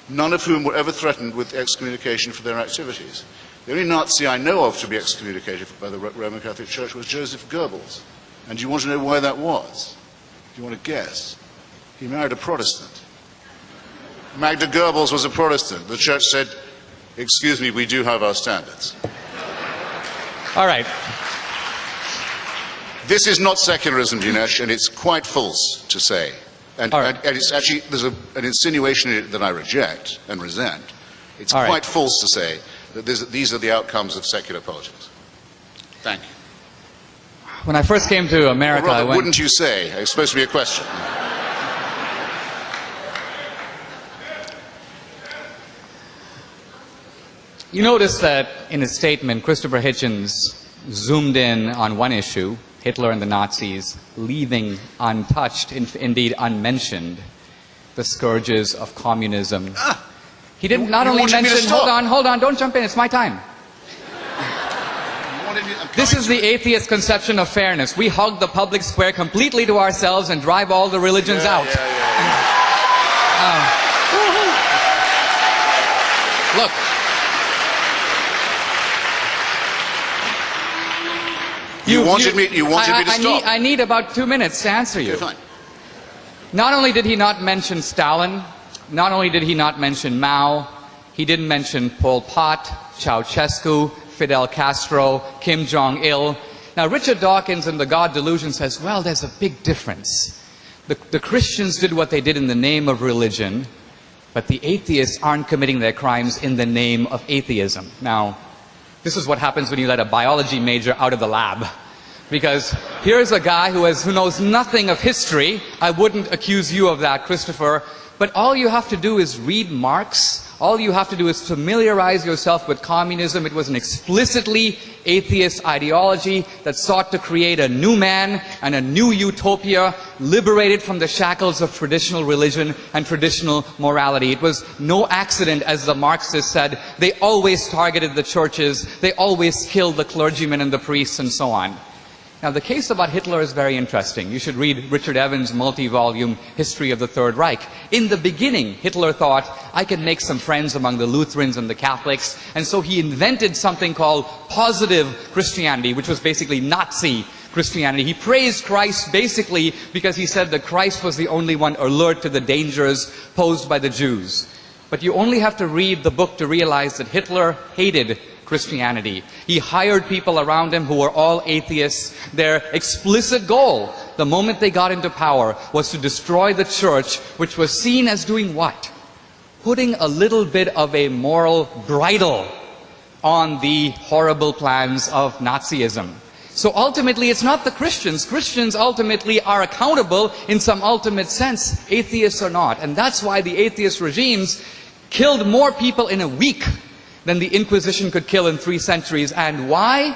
Speaker 3: none of whom were ever threatened with excommunication for their activities. The only Nazi I know of to be excommunicated by the Roman Catholic Church was Joseph Goebbels. And do you want to know why that was? Do you want to guess? He married a Protestant. Magda Goebbels was a Protestant. The Church said, excuse me, we do have our standards.
Speaker 4: All right.
Speaker 3: This is not secularism, Dinesh, and it's quite false to say. And it's actually, there's an insinuation in it that I reject and resent. It's quite false to say that these are the outcomes of secular politics. Thank you.
Speaker 4: When I first came to America,
Speaker 3: Well, rather, wouldn't you say? It's supposed to be a question.
Speaker 4: You notice that in his statement, Christopher Hitchens zoomed in on one issue, Hitler and the Nazis, leaving untouched, indeed unmentioned, the scourges of communism. He didn't not only mention, hold on, don't jump in, it's my time. This is the atheist conception of fairness. We hug the public square completely to ourselves and drive all the religions out. Look.
Speaker 3: You wanted me to stop.
Speaker 4: I need about 2 minutes to answer you.
Speaker 3: Okay, fine.
Speaker 4: Not only did he not mention Stalin, not only did he not mention Mao, he didn't mention Pol Pot, Ceausescu, Fidel Castro, Kim Jong-il. Now, Richard Dawkins in The God Delusion says, well, there's a big difference. The Christians did what they did in the name of religion, but the atheists aren't committing their crimes in the name of atheism. Now, this is what happens when you let a biology major out of the lab. Because here's a guy who knows nothing of history. I wouldn't accuse you of that, Christopher. But all you have to do is read Marx. All you have to do is familiarize yourself with communism. It was an explicitly atheist ideology that sought to create a new man and a new utopia, liberated from the shackles of traditional religion and traditional morality. It was no accident, as the Marxists said, they always targeted the churches, they always killed the clergymen and the priests and so on. Now, the case about Hitler is very interesting. You should read Richard Evans' multi-volume History of the Third Reich. In the beginning, Hitler thought, I can make some friends among the Lutherans and the Catholics, and so he invented something called positive Christianity, which was basically Nazi Christianity. He praised Christ basically because he said that Christ was the only one alert to the dangers posed by the Jews. But you only have to read the book to realize that Hitler hated Christianity. He hired people around him who were all atheists. Their explicit goal, the moment they got into power, was to destroy the church, which was seen as doing what? Putting a little bit of a moral bridle on the horrible plans of Nazism. So ultimately, it's not the Christians. Christians ultimately are accountable in some ultimate sense. Atheists are not. And that's why the atheist regimes killed more people in a week than the Inquisition could kill in 3 centuries. And why?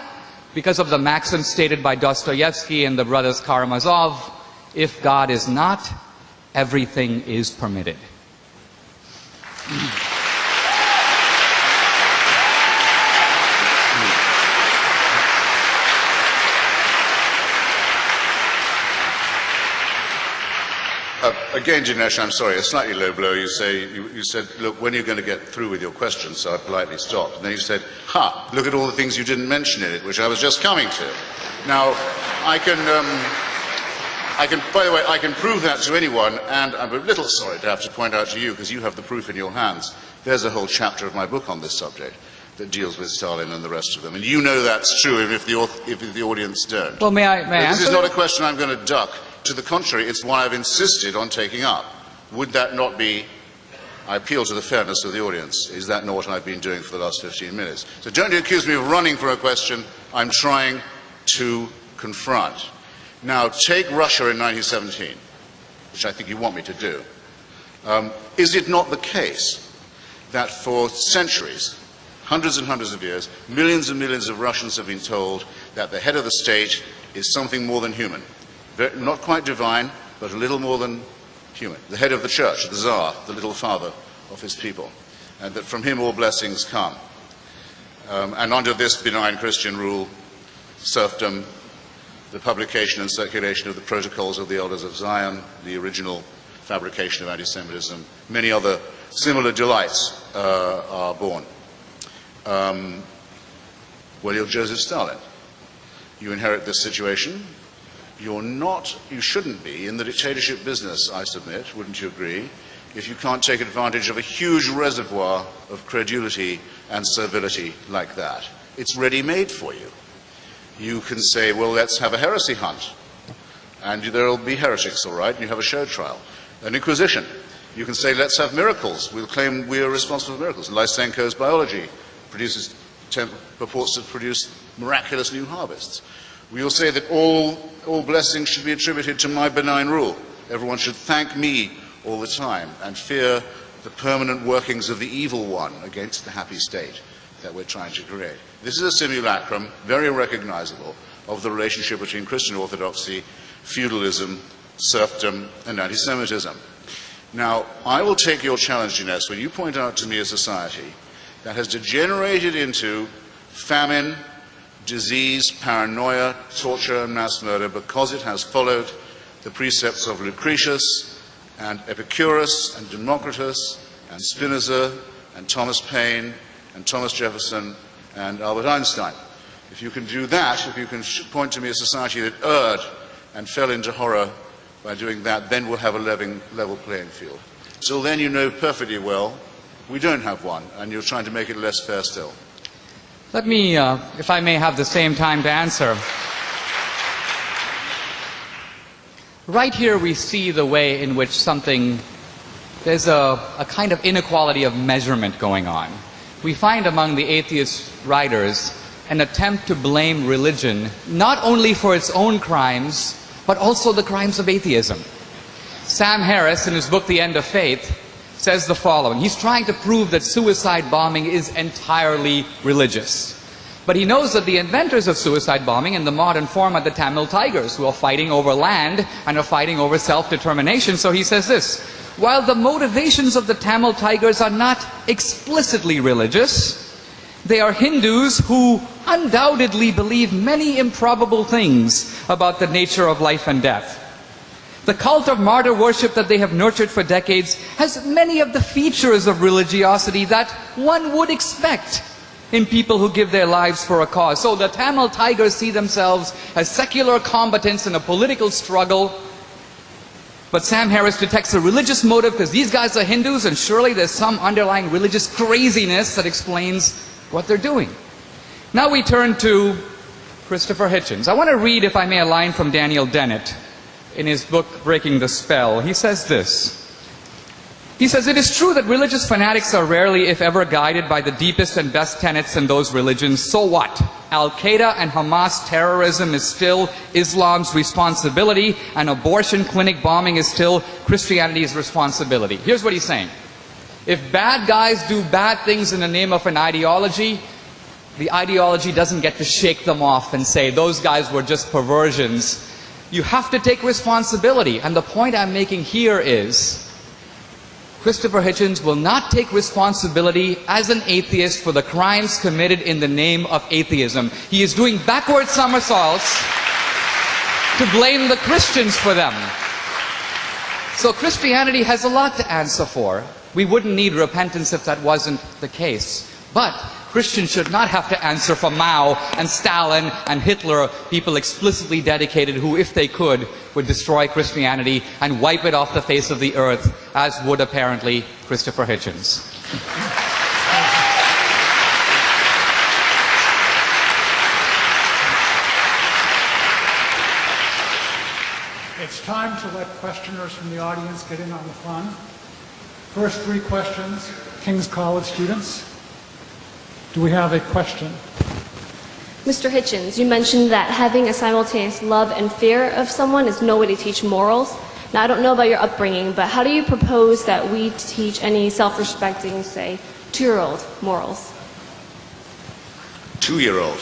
Speaker 4: Because of the maxim stated by Dostoevsky and the brothers Karamazov, if God is not, everything is permitted.
Speaker 3: Again, Dinesh, I'm sorry, a slightly low blow. You said, look, when are you going to get through with your questions? So I politely stopped. And then you said, look at all the things you didn't mention in it, which I was just coming to. Now, by the way, I can prove that to anyone, and I'm a little sorry to have to point out to you, because you have the proof in your hands. There's a whole chapter of my book on this subject that deals with Stalin and the rest of them. And you know that's true, even if the audience don't.
Speaker 4: Well, may I answer?
Speaker 3: This is not a question I'm going to duck. To the contrary, it's one I've insisted on taking up. Would that not be, I appeal to the fairness of the audience, is that not what I've been doing for the last 15 minutes? So don't accuse me of running from a question I'm trying to confront. Now, take Russia in 1917, which I think you want me to do. Is it not the case that for centuries, hundreds and hundreds of years, millions and millions of Russians have been told that the head of the state is something more than human? Not quite divine, but a little more than human. The head of the church, the Tsar, the little father of his people, and that from him all blessings come. And under this benign Christian rule, serfdom, the publication and circulation of the protocols of the Elders of Zion, the original fabrication of anti-Semitism, many other similar delights are born. Well, you're Joseph Stalin. You inherit this situation. You shouldn't be in the dictatorship business, I submit, wouldn't you agree, if you can't take advantage of a huge reservoir of credulity and servility like that. It's ready-made for you. You can say, well, let's have a heresy hunt, and there'll be heretics, all right, and you have a show trial. An inquisition. You can say, let's have miracles. We'll claim we are responsible for miracles. Lysenko's biology purports to produce miraculous new harvests. We'll say that all blessings should be attributed to my benign rule. Everyone should thank me all the time and fear the permanent workings of the evil one against the happy state that we're trying to create. This is a simulacrum, very recognizable, of the relationship between Christian orthodoxy, feudalism, serfdom, and anti-Semitism. Now, I will take your challenge, Dinesh, when you point out to me a society that has degenerated into famine, disease, paranoia, torture, and mass murder because it has followed the precepts of Lucretius and Epicurus and Democritus and Spinoza and Thomas Paine and Thomas Jefferson and Albert Einstein. If you can do that, if you can point to me a society that erred and fell into horror by doing that, then we'll have a level playing field. Till then, you know perfectly well we don't have one, and you're trying to make it less fair still.
Speaker 4: Let me, if I may have the same time to answer. Right here we see the way in which there's a kind of inequality of measurement going on. We find among the atheist writers an attempt to blame religion not only for its own crimes, but also the crimes of atheism. Sam Harris, in his book The End of Faith, says the following. He's trying to prove that suicide bombing is entirely religious. But he knows that the inventors of suicide bombing in the modern form are the Tamil Tigers, who are fighting over land and are fighting over self-determination. So he says this: while the motivations of the Tamil Tigers are not explicitly religious, they are Hindus who undoubtedly believe many improbable things about the nature of life and death. The cult of martyr worship that they have nurtured for decades has many of the features of religiosity that one would expect in people who give their lives for a cause. So the Tamil Tigers see themselves as secular combatants in a political struggle. But Sam Harris detects a religious motive because these guys are Hindus, and surely there's some underlying religious craziness that explains what they're doing. Now we turn to Christopher Hitchens. I want to read, if I may, a line from Daniel Dennett in his book, Breaking the Spell. He says this: He says, it is true that religious fanatics are rarely, if ever, guided by the deepest and best tenets in those religions. So what? Al-Qaeda and Hamas terrorism is still Islam's responsibility, and abortion clinic bombing is still Christianity's responsibility. Here's what he's saying. If bad guys do bad things in the name of an ideology, the ideology doesn't get to shake them off and say, those guys were just perversions. You have to take responsibility. And the point I'm making here is, Christopher Hitchens will not take responsibility as an atheist for the crimes committed in the name of atheism. He is doing backward somersaults to blame the Christians for them. So Christianity has a lot to answer for. We wouldn't need repentance if that wasn't the case. But Christians should not have to answer for Mao and Stalin and Hitler, people explicitly dedicated who, if they could, would destroy Christianity and wipe it off the face of the earth, as would apparently Christopher Hitchens.
Speaker 2: It's time to let questioners from the audience get in on the fun. First three questions, King's College students. Do we have a question?
Speaker 5: Mr. Hitchens, you mentioned that having a simultaneous love and fear of someone is no way to teach morals. Now, I don't know about your upbringing, but how do you propose that we teach any self-respecting, say, 2-year-old morals?
Speaker 3: 2-year-old.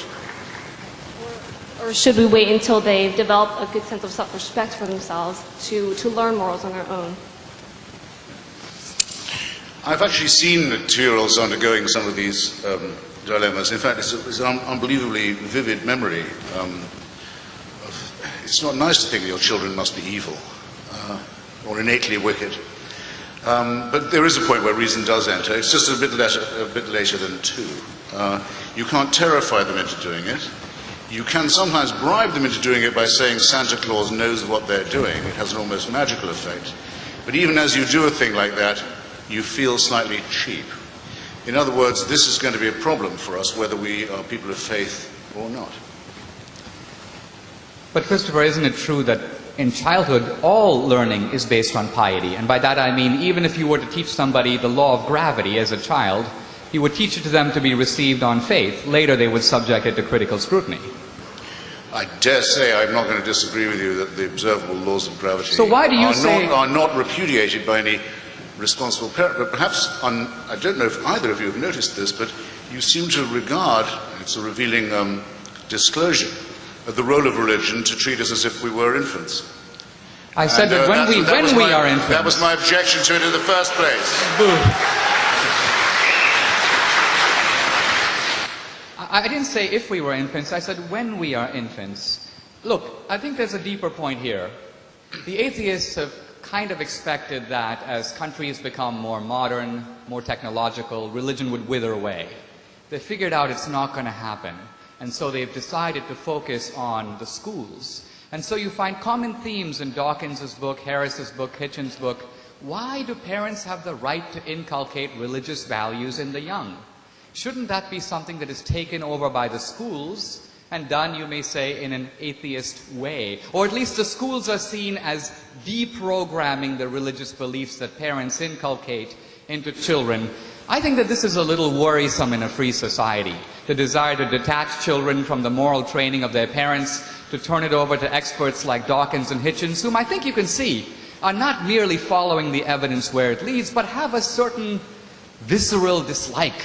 Speaker 5: Or should we wait until they've developed a good sense of self-respect for themselves to learn morals on their own?
Speaker 3: I've actually seen 2-year-olds undergoing some of these dilemmas. In fact, it's an unbelievably vivid memory. It's not nice to think that your children must be evil or innately wicked. But there is a point where reason does enter. It's just a bit later than 2. You can't terrify them into doing it. You can sometimes bribe them into doing it by saying Santa Claus knows what they're doing. It has an almost magical effect. But even as you do a thing like that, you feel slightly cheap. In other words, this is going to be a problem for us, whether we are people of faith or not.
Speaker 4: But Christopher, isn't it true that in childhood, all learning is based on piety? And by that I mean, even if you were to teach somebody the law of gravity as a child, you would teach it to them to be received on faith. Later they would subject it to critical scrutiny.
Speaker 3: I dare say I'm not going to disagree with you that the observable laws of gravity
Speaker 4: so why do you
Speaker 3: are not repudiated by any responsible parent. But perhaps, I don't know if either of you have noticed this, but you seem to regard, it's a revealing disclosure, of the role of religion to treat us as if we were infants.
Speaker 4: I said that when we are infants.
Speaker 3: That was my objection to it in the first place.
Speaker 4: I didn't say if we were infants, I said when we are infants. Look, I think there's a deeper point here. The atheists have kind of expected that as countries become more modern, more technological, religion would wither away. They figured out it's not going to happen. And so they've decided to focus on the schools. And so you find common themes in Dawkins's book, Harris's book, Hitchens' book. Why do parents have the right to inculcate religious values in the young? Shouldn't that be something that is taken over by the schools and done, you may say, in an atheist way? Or at least the schools are seen as deprogramming the religious beliefs that parents inculcate into children. I think that this is a little worrisome in a free society. The desire to detach children from the moral training of their parents, to turn it over to experts like Dawkins and Hitchens, whom I think you can see are not merely following the evidence where it leads, but have a certain visceral dislike.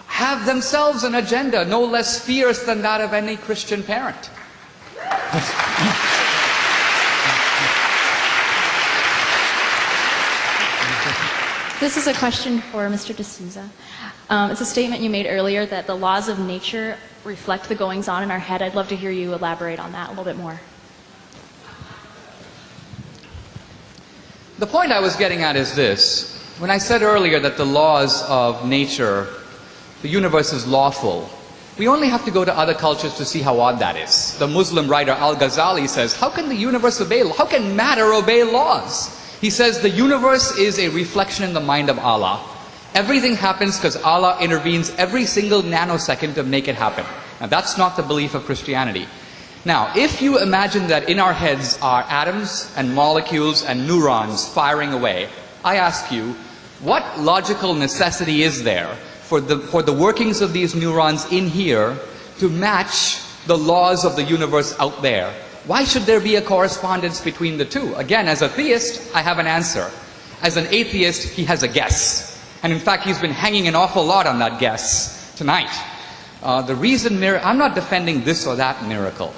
Speaker 4: Have themselves an agenda no less fierce than that of any Christian parent.
Speaker 6: This is a question for Mr. D'Souza. It's a statement you made earlier that the laws of nature reflect the goings-on in our head. I'd love to hear you elaborate on that a little bit more.
Speaker 4: The point I was getting at is this. When I said earlier that the laws of nature, the universe is lawful, we only have to go to other cultures to see how odd that is. The Muslim writer Al-Ghazali says, how can the universe obey law? How can matter obey laws? He says the universe is a reflection in the mind of Allah. Everything happens because Allah intervenes every single nanosecond to make it happen. Now that's not the belief of Christianity. Now, if you imagine that in our heads are atoms and molecules and neurons firing away, I ask you, what logical necessity is there for the workings of these neurons in here to match the laws of the universe out there? Why should there be a correspondence between the two? Again, as a theist, I have an answer. As an atheist, he has a guess. And in fact, he's been hanging an awful lot on that guess tonight. The reason, I'm not defending this or that miracle,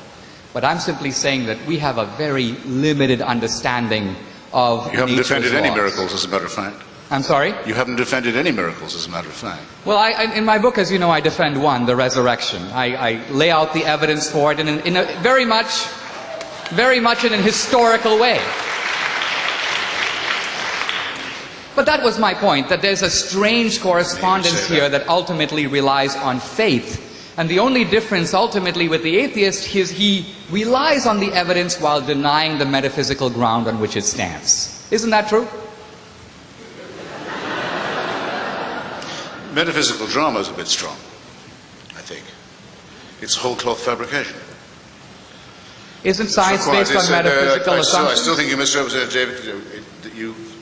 Speaker 4: but I'm simply saying that we have a very limited understanding of
Speaker 3: You haven't defended any
Speaker 4: laws.
Speaker 3: miracles, as a matter of fact.
Speaker 4: I'm sorry?
Speaker 3: You haven't defended any miracles, as a matter of fact.
Speaker 4: Well, in my book, as you know, I defend one, the resurrection. I lay out the evidence for it in a very much in a historical way. But that was my point, that there's a strange correspondence here that ultimately relies on faith. And the only difference ultimately with the atheist is he relies on the evidence while denying the metaphysical ground on which it stands. Isn't that true?
Speaker 3: Metaphysical drama is a bit strong, I think. It's whole cloth fabrication.
Speaker 4: Isn't science based on metaphysical assumptions?
Speaker 3: I still think you misrepresented, David.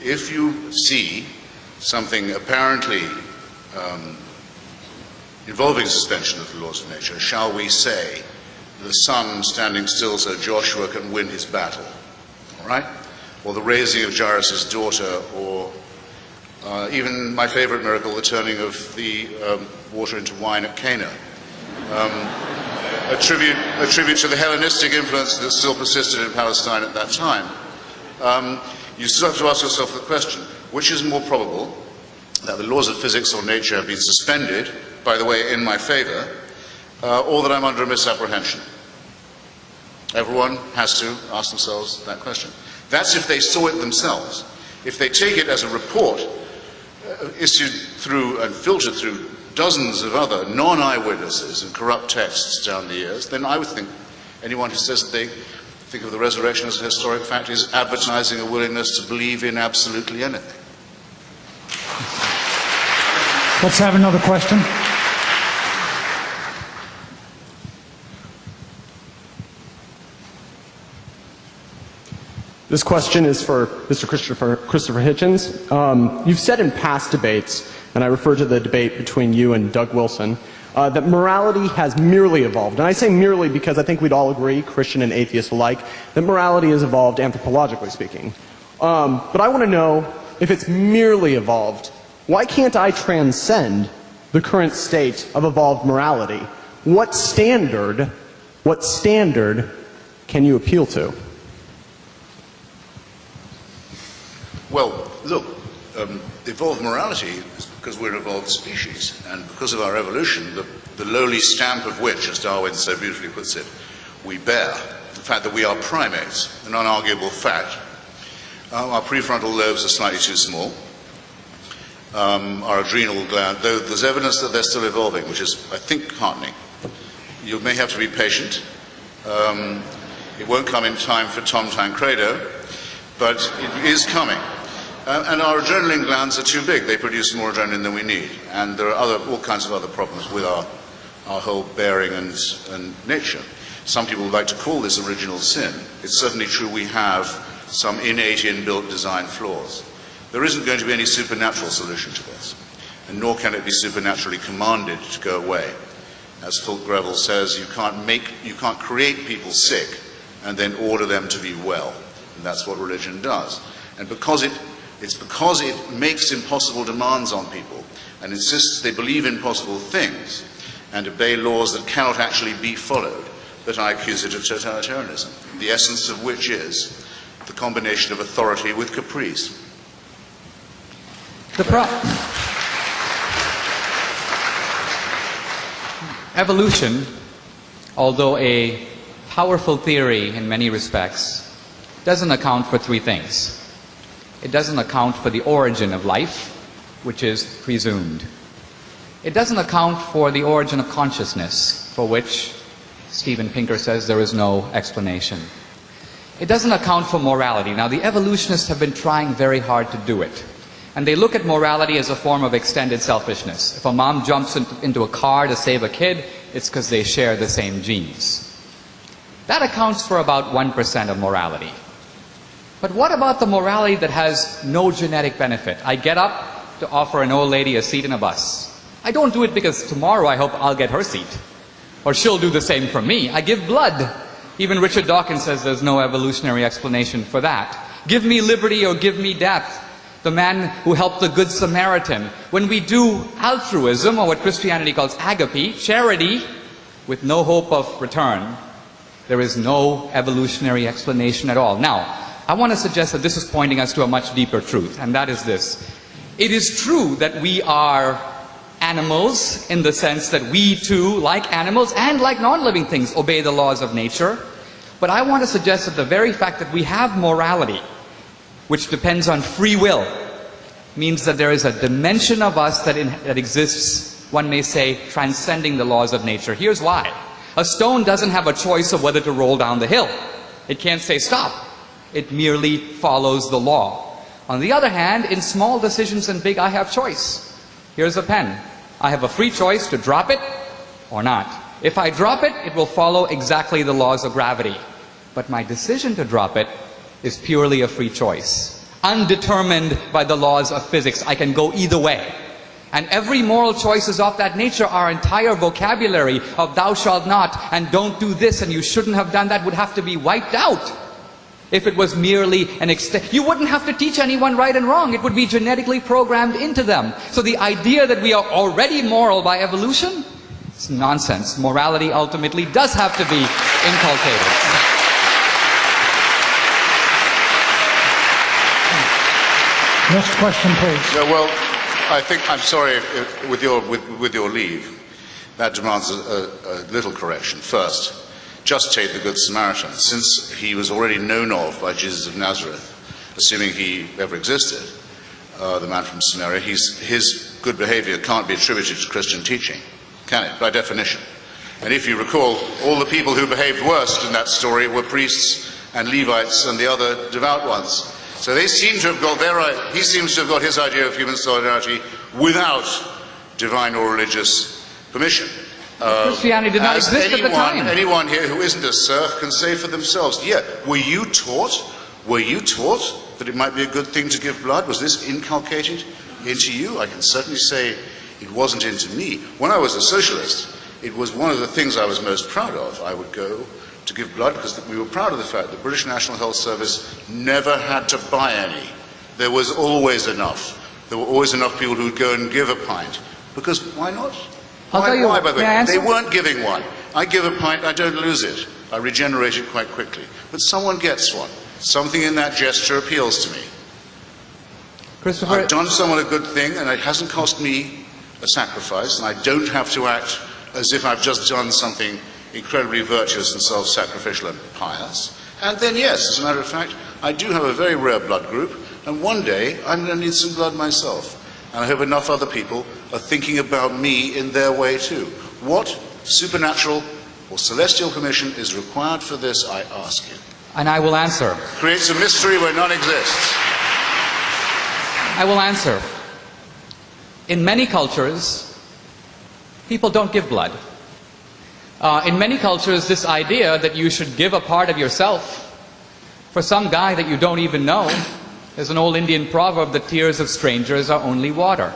Speaker 3: If you see something apparently involving suspension of the laws of nature, shall we say, the sun standing still so Joshua can win his battle, all right? Or the raising of Jairus' daughter, or even my favorite miracle, the turning of the water into wine at Cana. A tribute to the Hellenistic influence that still persisted in Palestine at that time. You still have to ask yourself the question, which is more probable, that the laws of physics or nature have been suspended, by the way, in my favor, or that I'm under a misapprehension? Everyone has to ask themselves that question. That's if they saw it themselves. If they take it as a report issued through and filtered through dozens of other non-eyewitnesses and corrupt texts down the years, then I would think anyone who says that they think of the resurrection as a historic fact is advertising a willingness to believe in absolutely anything.
Speaker 2: Let's have another question.
Speaker 7: This question is for Mr. Christopher Hitchens. You've said in past debates, and I refer to the debate between you and Doug Wilson, that morality has merely evolved. And I say merely because I think we'd all agree, Christian and atheist alike, that morality has evolved anthropologically speaking. But I want to know, if it's merely evolved, why can't I transcend the current state of evolved morality? What standard can you appeal to?
Speaker 3: Well, look, evolved morality is because we're an evolved species, and because of our evolution, the lowly stamp of which, as Darwin so beautifully puts it, we bear, the fact that we are primates, an unarguable fact. Our prefrontal lobes are slightly too small. Our adrenal gland, though there's evidence that they're still evolving, which is, I think, heartening. You may have to be patient. It won't come in time for Tom Tancredo, but it is coming. And our adrenaline glands are too big. They produce more adrenaline than we need. And there are all kinds of other problems with our whole bearing and nature. Some people would like to call this original sin. It's certainly true we have some innate inbuilt design flaws. There isn't going to be any supernatural solution to this, and nor can it be supernaturally commanded to go away. As Fulk Greville says, you can't create people sick and then order them to be well. And that's what religion does. And it's because it makes impossible demands on people and insists they believe impossible things and obey laws that cannot actually be followed that I accuse it of totalitarianism, the essence of which is the combination of authority with caprice.
Speaker 4: Evolution, although a powerful theory in many respects, doesn't account for three things. It doesn't account for the origin of life, which is presumed. It doesn't account for the origin of consciousness, for which Steven Pinker says there is no explanation. It doesn't account for morality. Now, the evolutionists have been trying very hard to do it. And they look at morality as a form of extended selfishness. If a mom jumps into a car to save a kid, it's because they share the same genes. That accounts for about 1% of morality. But what about the morality that has no genetic benefit? I get up to offer an old lady a seat in a bus. I don't do it because tomorrow I hope I'll get her seat. Or she'll do the same for me. I give blood. Even Richard Dawkins says there's no evolutionary explanation for that. Give me liberty or give me death. The man who helped the Good Samaritan. When we do altruism, or what Christianity calls agape, charity, with no hope of return, there is no evolutionary explanation at all. Now, I want to suggest that this is pointing us to a much deeper truth, and that is this. It is true that we are animals in the sense that we too, like animals and like non-living things, obey the laws of nature. But I want to suggest that the very fact that we have morality, which depends on free will, means that there is a dimension of us that exists, one may say, transcending the laws of nature. Here's why. A stone doesn't have a choice of whether to roll down the hill. It can't say stop. It merely follows the law. On the other hand, in small decisions and big, I have choice. Here's a pen. I have a free choice to drop it or not. If I drop it, it will follow exactly the laws of gravity. But my decision to drop it is purely a free choice, undetermined by the laws of physics. I can go either way. And every moral choice is of that nature. Our entire vocabulary of thou shalt not and don't do this and you shouldn't have done that would have to be wiped out if it was merely an you wouldn't have to teach anyone right and wrong. It would be genetically programmed into them. So the idea that we are already moral by evolution, it's nonsense. Morality ultimately does have to be inculcated.
Speaker 2: Next question, please.
Speaker 3: Yeah, well, I think, I'm sorry, with your leave, that demands a little correction. First, just take the Good Samaritan. Since he was already known of by Jesus of Nazareth, assuming he ever existed, the man from Samaria, his good behavior can't be attributed to Christian teaching, can it, by definition? And if you recall, all the people who behaved worst in that story were priests and Levites and the other devout ones. So they seem to have got he seems to have got his idea of human solidarity without divine or religious permission.
Speaker 4: Christianity did not exist at the time.
Speaker 3: Anyone here who isn't a serf can say for themselves, yeah, were you taught that it might be a good thing to give blood? Was this inculcated into you? I can certainly say it wasn't into me. When I was a socialist, it was one of the things I was most proud of. I would go to give blood because we were proud of the fact that the British National Health Service never had to buy any. There was always enough. There were always enough people who would go and give a pint. Because why not? Why, by the way? They weren't giving one. I give a pint, I don't lose it. I regenerate it quite quickly. But someone gets one. Something in that gesture appeals to me.
Speaker 4: Christopher,
Speaker 3: I've done someone a good thing, and it hasn't cost me a sacrifice, and I don't have to act as if I've just done something incredibly virtuous and self-sacrificial and pious. And then, yes, as a matter of fact, I do have a very rare blood group, and one day I'm going to need some blood myself. And I hope enough other people are thinking about me in their way too. What supernatural or celestial permission is required for this, I ask you?
Speaker 4: And I will answer.
Speaker 3: Creates a mystery where none exists.
Speaker 4: I will answer. In many cultures, people don't give blood. In many cultures, this idea that you should give a part of yourself for some guy that you don't even know, there's an old Indian proverb, the tears of strangers are only water.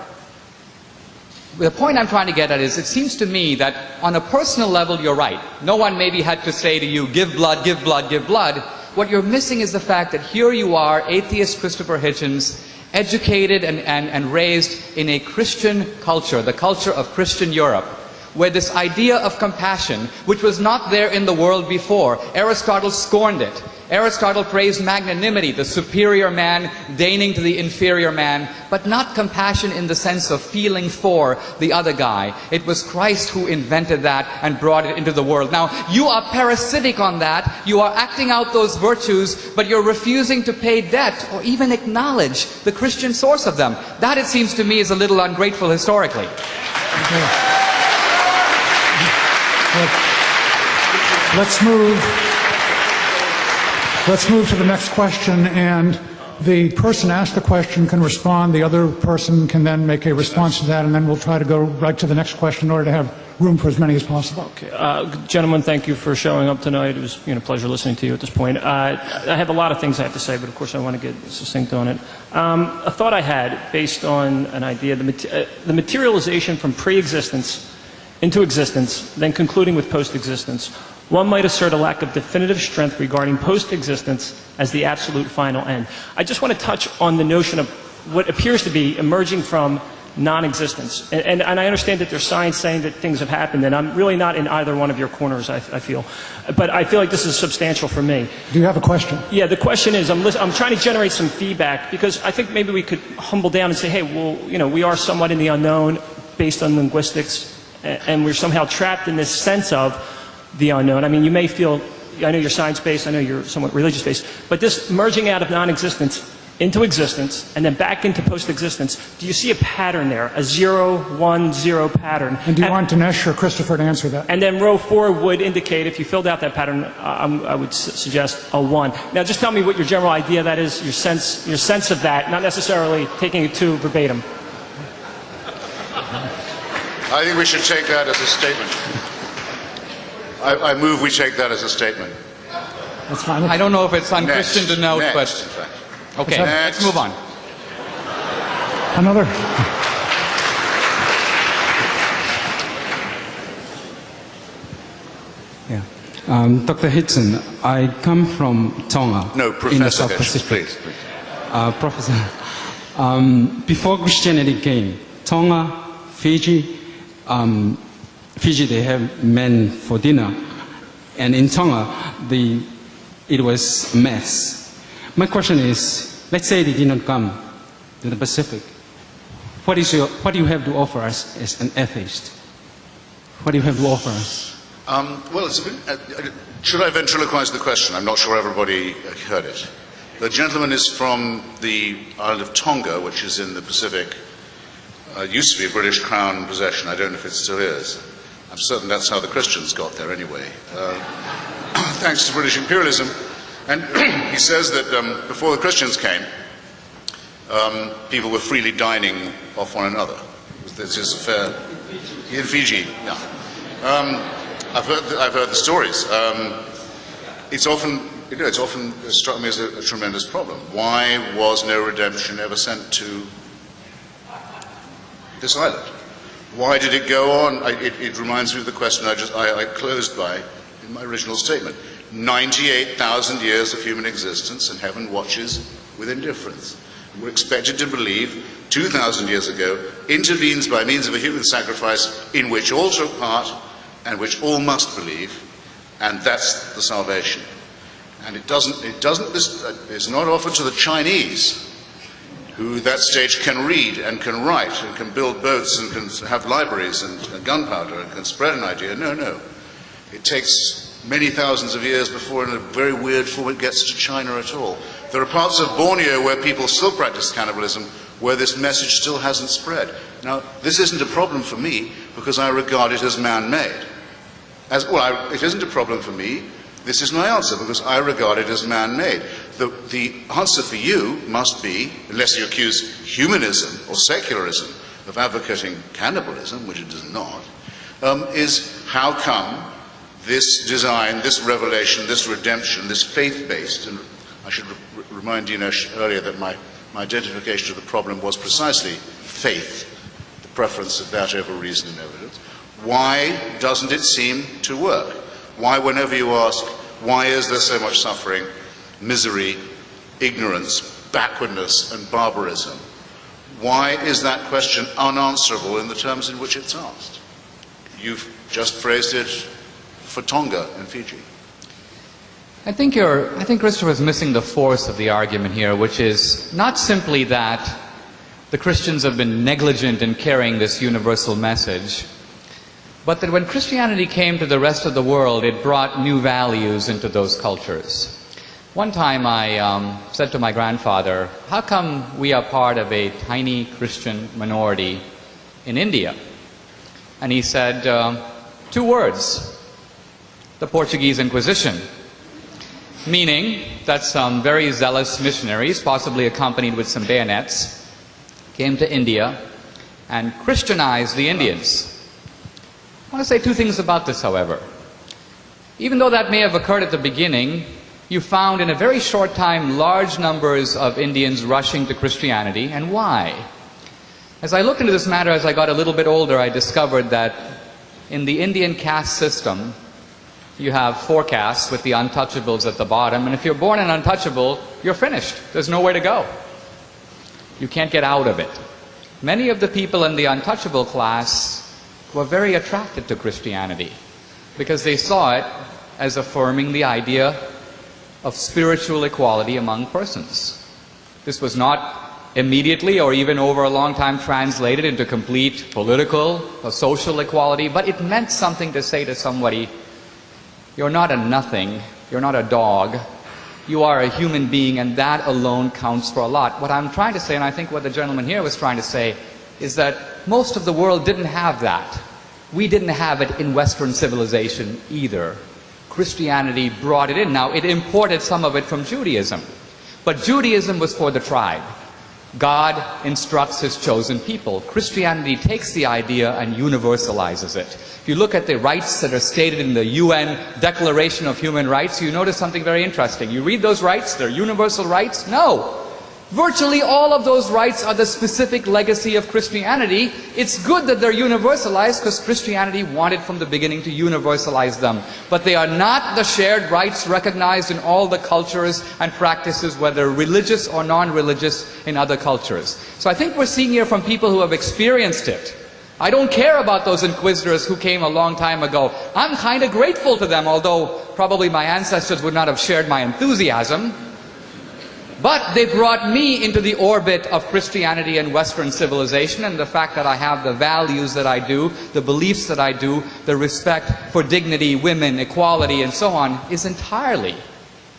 Speaker 4: The point I'm trying to get at is, it seems to me that on a personal level, you're right. No one maybe had to say to you, give blood, give blood, give blood. What you're missing is the fact that here you are, atheist Christopher Hitchens, educated and raised in a Christian culture, the culture of Christian Europe, where this idea of compassion, which was not there in the world before, Aristotle scorned it. Aristotle praised magnanimity, the superior man deigning to the inferior man, but not compassion in the sense of feeling for the other guy. It was Christ who invented that and brought it into the world. Now, you are parasitic on that. You are acting out those virtues, but you're refusing to pay debt or even acknowledge the Christian source of them. That, it seems to me, is a little ungrateful historically.
Speaker 2: Let's move to the next question, and the person asked the question can respond. The other person can then make a response to that, and then we'll try to go right to the next question in order to have room for as many as possible.
Speaker 8: Okay. Gentlemen, thank you for showing up tonight. It was a pleasure listening to you at this point. I have a lot of things I have to say, but of course I want to get succinct on it. A thought I had based on an idea, the materialization from pre-existence into existence, then concluding with post-existence. One might assert a lack of definitive strength regarding post-existence as the absolute final end. I just want to touch on the notion of what appears to be emerging from non-existence. And I understand that there's science saying that things have happened, and I'm really not in either one of your corners, I feel. But I feel like this is substantial for me.
Speaker 2: Do you have a question?
Speaker 8: Yeah, the question is, I'm trying to generate some feedback, because I think maybe we could humble down and say, hey, well, we are somewhat in the unknown based on linguistics, and we're somehow trapped in this sense of the unknown. I mean, you may feel, I know you're science-based, I know you're somewhat religious-based, but this merging out of non-existence into existence, and then back into post-existence, do you see a pattern there, a 0-1-0 pattern?
Speaker 2: And do you want Dinesh or Christopher to answer that?
Speaker 8: And then row 4 would indicate, if you filled out that pattern, I would suggest a 1. Now just tell me what your general idea that is, your sense of that, not necessarily taking it to verbatim.
Speaker 3: I think we should take that as a statement. I move we take that as a statement.
Speaker 2: That's fine.
Speaker 4: I don't know if it's unchristian to note, but...
Speaker 3: in fact.
Speaker 4: Okay, let's move on.
Speaker 2: Another?
Speaker 9: Yeah. Dr. Hitchens, I come from Tonga.
Speaker 3: No,
Speaker 9: in the
Speaker 3: Professor
Speaker 9: South
Speaker 3: Hitchens,
Speaker 9: Pacific.
Speaker 3: please.
Speaker 9: Professor, before Christianity came, Tonga, Fiji, they have men for dinner. And in Tonga, it was a mess. My question is, let's say they did not come to the Pacific. What do you have to offer us as an atheist? What do you have to offer us?
Speaker 3: Well, should I ventriloquize the question? I'm not sure everybody heard it. The gentleman is from the island of Tonga, which is in the Pacific. Used to be a British Crown possession. I don't know if it still is. I'm certain that's how the Christians got there anyway, thanks to British imperialism. And he says that before the Christians came, people were freely dining off one another. This is a fair... In Fiji, yeah. I've heard the stories. It's often struck me as a tremendous problem. Why was no redemption ever sent to this island? Why did it go on? It reminds me of the question I closed by in my original statement. 98,000 years of human existence, and heaven watches with indifference. We're expected to believe 2,000 years ago intervenes by means of a human sacrifice in which all took part and which all must believe, and that's the salvation. And it's not offered to the Chinese, who at that stage can read and can write and can build boats and can have libraries and gunpowder and can spread an idea. No. It takes many thousands of years before, in a very weird form, it gets to China at all. There are parts of Borneo where people still practice cannibalism, where this message still hasn't spread. Now, this isn't a problem for me, because I regard it as man-made. It isn't a problem for me. This is my answer, because I regard it as man-made. The answer for you must be, unless you accuse humanism or secularism of advocating cannibalism, which it does not, is how come this design, this revelation, this redemption, this faith-based, and I should remind Dinesh earlier that my identification of the problem was precisely faith, the preference of that over reason and evidence. Why doesn't it seem to work? Why, whenever you ask, why is there so much suffering, misery, ignorance, backwardness, and barbarism? Why is that question unanswerable in the terms in which it's asked? You've just phrased it for Tonga and Fiji.
Speaker 4: I think Christopher is missing the force of the argument here, which is not simply that the Christians have been negligent in carrying this universal message, but that when Christianity came to the rest of the world, it brought new values into those cultures. One time I said to my grandfather, how come we are part of a tiny Christian minority in India? And he said, 2 words, the Portuguese Inquisition. Meaning that some very zealous missionaries, possibly accompanied with some bayonets, came to India and Christianized the Indians. I want to say two things about this, however. Even though that may have occurred at the beginning, you found in a very short time large numbers of Indians rushing to Christianity. And why? As I looked into this matter as I got a little bit older, I discovered that in the Indian caste system, you have 4 castes with the untouchables at the bottom, and if you're born an untouchable, you're finished. There's nowhere to go. You can't get out of it. Many of the people in the untouchable class were very attracted to Christianity because they saw it as affirming the idea of spiritual equality among persons. This was not immediately or even over a long time translated into complete political or social equality, but it meant something to say to somebody, you're not a nothing, you're not a dog, you are a human being, and that alone counts for a lot. What I'm trying to say, and I think what the gentleman here was trying to say, is that most of the world didn't have that. We didn't have it in Western civilization either. Christianity brought it in. Now, it imported some of it from Judaism, but Judaism was for the tribe. God instructs his chosen people. Christianity takes the idea and universalizes it. If you look at the rights that are stated in the UN Declaration of Human Rights, you notice something very interesting. You read those rights, they're universal rights? No. Virtually all of those rights are the specific legacy of Christianity. It's good that they're universalized because Christianity wanted from the beginning to universalize them. But they are not the shared rights recognized in all the cultures and practices, whether religious or non-religious, in other cultures. So I think we're seeing here from people who have experienced it. I don't care about those inquisitors who came a long time ago. I'm kind of grateful to them, although probably my ancestors would not have shared my enthusiasm. But they brought me into the orbit of Christianity and Western civilization, and the fact that I have the values that I do, the beliefs that I do, the respect for dignity, women, equality, and so on, is entirely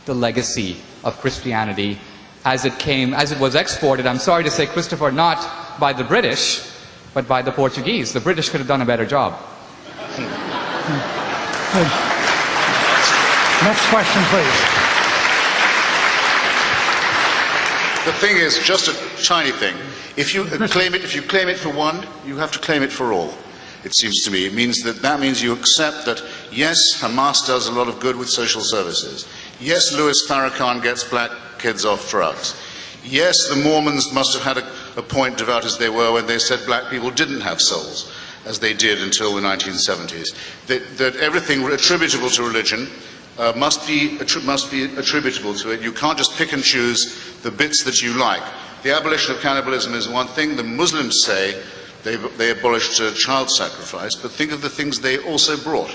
Speaker 4: the legacy of Christianity as it was exported, I'm sorry to say, Christopher, not by the British, but by the Portuguese. The British could have done a better job.
Speaker 2: Next question, please.
Speaker 3: The thing is, just a tiny thing. If you claim it for one, you have to claim it for all. It seems to me. It means that means you accept that yes, Hamas does a lot of good with social services. Yes, Louis Farrakhan gets black kids off drugs. Yes, the Mormons must have had a point, devout as they were, when they said black people didn't have souls, as they did until the 1970s. That everything attributable to religion must be attributable to it. You can't just pick and choose the bits that you like. The abolition of cannibalism is one thing. The Muslims say they abolished child sacrifice, but think of the things they also brought.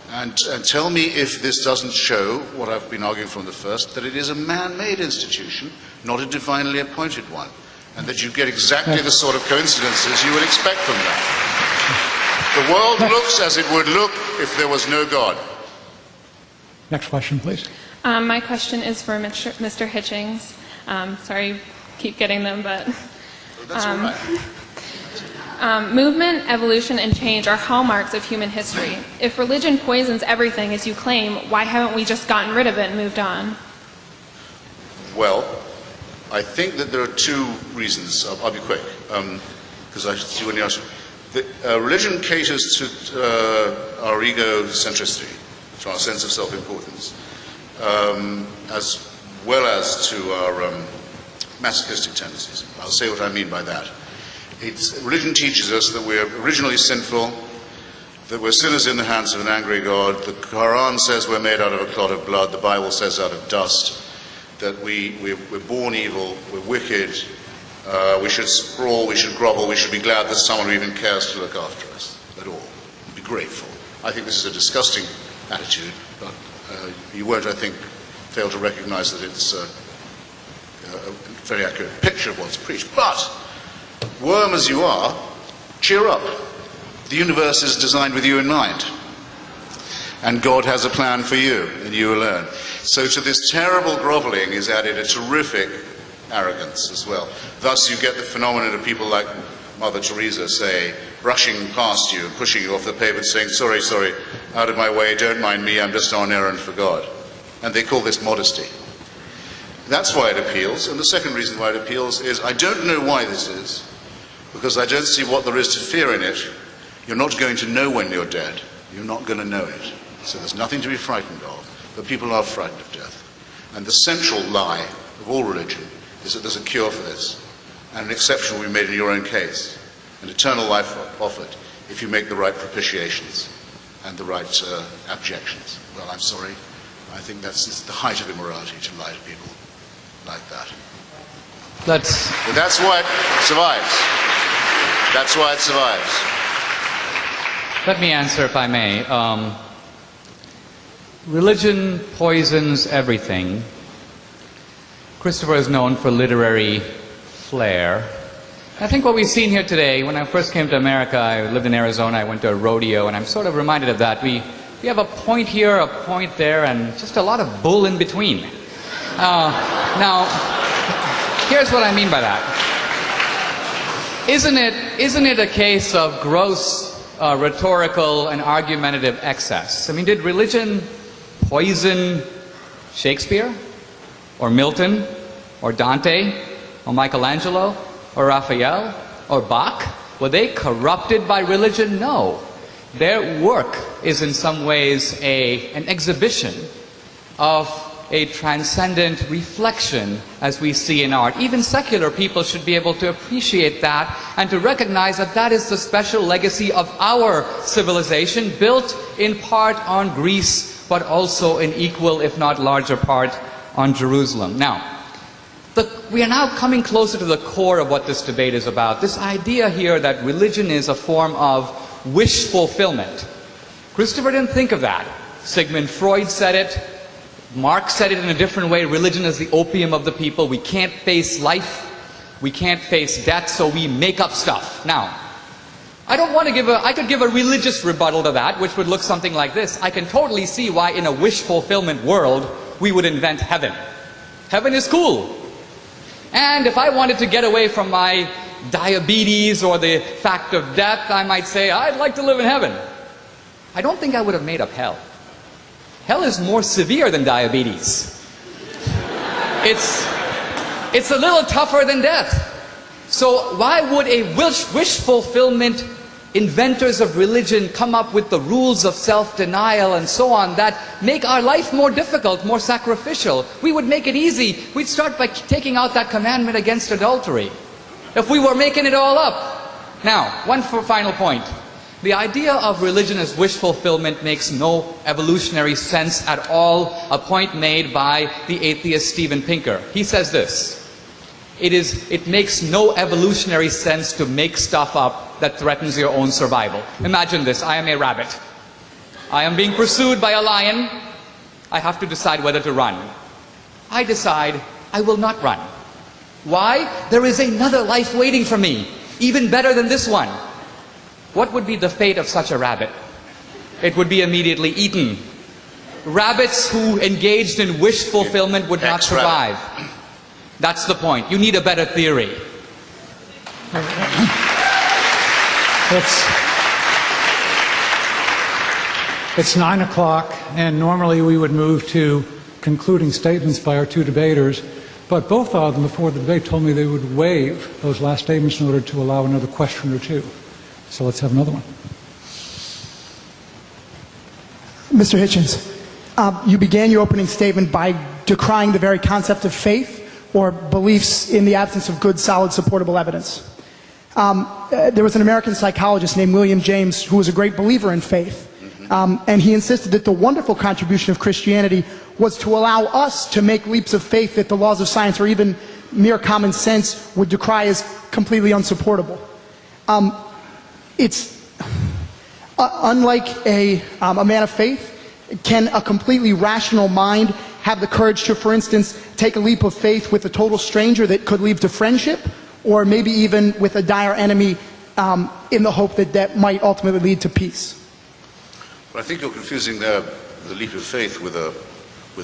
Speaker 3: And tell me if this doesn't show, what I've been arguing from the first, that it is a man-made institution, not a divinely appointed one, and that you get exactly the sort of coincidences you would expect from that. The world looks as it would look if there was no God.
Speaker 2: Next question, please.
Speaker 10: My question is for Mr. Hitchens. Sorry, keep getting them, but...
Speaker 3: That's all right.
Speaker 10: Movement, evolution, and change are hallmarks of human history. If religion poisons everything, as you claim, why haven't we just gotten rid of it and moved on?
Speaker 3: Well, I think that there are two reasons. I'll be quick, because I see when you ask. Religion caters to our egocentricity, to our sense of self-importance, as well as to our masochistic tendencies. I'll say what I mean by that. Religion teaches us that we're originally sinful, that we're sinners in the hands of an angry God. The Quran says we're made out of a clot of blood. The Bible says out of dust. That we're born evil, we're wicked, we should sprawl, we should grovel, we should be glad that someone who even cares to look after us at all. Be grateful. I think this is a disgusting attitude, but you won't, I think, fail to recognize that it's a very accurate picture of what's preached. But, worm as you are, cheer up. The universe is designed with you in mind. And God has a plan for you, and you alone. So to this terrible groveling is added a terrific arrogance as well. Thus you get the phenomenon of people like Mother Teresa, say, brushing past you and pushing you off the pavement, saying, sorry, sorry, out of my way, don't mind me, I'm just on errand for God. And they call this modesty. That's why it appeals. And the second reason why it appeals is, I don't know why this is, because I don't see what there is to fear in it, You're not going to know when you're dead. You're not going to know it. So there's nothing to be frightened of. But people are frightened of death. And the central lie of all religion is that there's a cure for this. And an exception will be made in your own case. An eternal life offered if you make the right propitiations and the right abjections. Well, I'm sorry. I think it's the height of immorality to lie to people like that. But that's why it survives. That's why it survives.
Speaker 4: Let me answer, if I may. Religion poisons everything. Christopher is known for literary flair. I think what we've seen here today, when I first came to America, I lived in Arizona, I went to a rodeo, and I'm sort of reminded of that. We have a point here, a point there, and just a lot of bull in between. Now, here's what I mean by that. Isn't it a case of gross rhetorical and argumentative excess? I mean, did religion poison Shakespeare, or Milton, or Dante, or Michelangelo, or Raphael, or Bach? Were they corrupted by religion? No. Their work is in some ways an exhibition of a transcendent reflection as we see in art. Even secular people should be able to appreciate that and to recognize that that is the special legacy of our civilization, built in part on Greece, but also in equal, if not larger part, on Jerusalem. Now, we are now coming closer to the core of what this debate is about. This idea here that religion is a form of wish fulfillment. Christopher didn't think of that. Sigmund Freud said it. Marx said it in a different way. Religion is the opium of the people. We can't face life. We can't face death, so we make up stuff. Now, I could give a religious rebuttal to that, which would look something like this. I can totally see why in a wish fulfillment world we would invent heaven. Heaven is cool. And if I wanted to get away from my diabetes or the fact of death, I might say, I'd like to live in heaven. I don't think I would have made up hell. Hell is more severe than diabetes. It's a little tougher than death. So why would a wish fulfillment inventors of religion come up with the rules of self-denial and so on that make our life more difficult, more sacrificial? We would make it easy. We'd start by taking out that commandment against adultery, if we were making it all up. Now, one final point. The idea of religion as wish fulfillment makes no evolutionary sense at all, a point made by the atheist Steven Pinker. He says this: it makes no evolutionary sense to make stuff up that threatens your own survival. Imagine this: I am a rabbit. I am being pursued by a lion. I have to decide whether to run. I decide I will not run. Why? There is another life waiting for me, even better than this one. What would be the fate of such a rabbit? It would be immediately eaten. Rabbits who engaged in wish fulfillment would not survive. That's the point. You need a better theory.
Speaker 2: It's 9 o'clock, and normally we would move to concluding statements by our two debaters, but both of them before the debate told me they would waive those last statements in order to allow another question or two. So let's have another one.
Speaker 11: Mr. Hitchens, you began your opening statement by decrying the very concept of faith or beliefs in the absence of good, solid, supportable evidence. There was an American psychologist named William James who was a great believer in faith. And he insisted that the wonderful contribution of Christianity was to allow us to make leaps of faith that the laws of science or even mere common sense would decry as completely unsupportable. Unlike a man of faith, can a completely rational mind have the courage to, for instance, take a leap of faith with a total stranger that could lead to friendship, or maybe even with a dire enemy in the hope that that might ultimately lead to peace?
Speaker 3: Well, I think you're confusing the leap of faith with a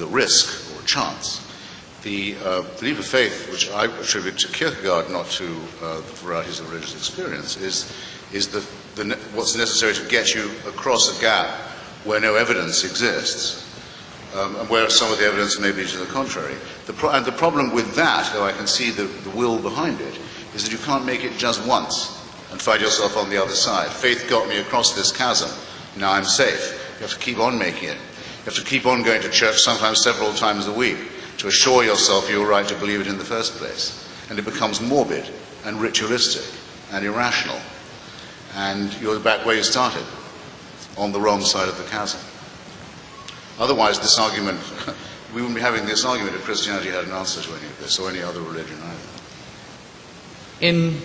Speaker 3: risk or a chance. The leap of faith, which I attribute to Kierkegaard, not to the varieties of religious experience, is what's necessary to get you across a gap where no evidence exists, and where some of the evidence may be to the contrary. And the problem with that, though I can see the will behind it, is that you can't make it just once. and find yourself on the other side. Faith got me across this chasm. Now I'm safe. You have to keep on making it. You have to keep on going to church, sometimes several times a week, to assure yourself you were right to believe it in the first place. And it becomes morbid and ritualistic and irrational. And you're back where you started, on the wrong side of the chasm. Otherwise, this argument, we wouldn't be having this argument if Christianity had an answer to any of this, or any other religion either.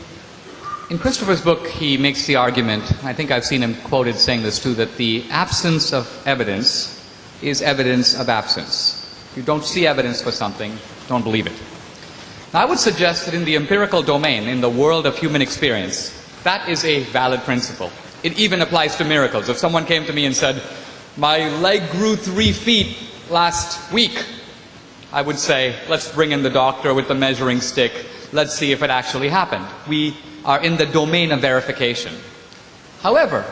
Speaker 4: In Christopher's book, he makes the argument, I think I've seen him quoted saying this too, that the absence of evidence is evidence of absence. If you don't see evidence for something, don't believe it. Now, I would suggest that in the empirical domain, in the world of human experience, that is a valid principle. It even applies to miracles. If someone came to me and said, my leg grew 3 feet last week, I would say, let's bring in the doctor with the measuring stick. Let's see if it actually happened. We are in the domain of verification. However,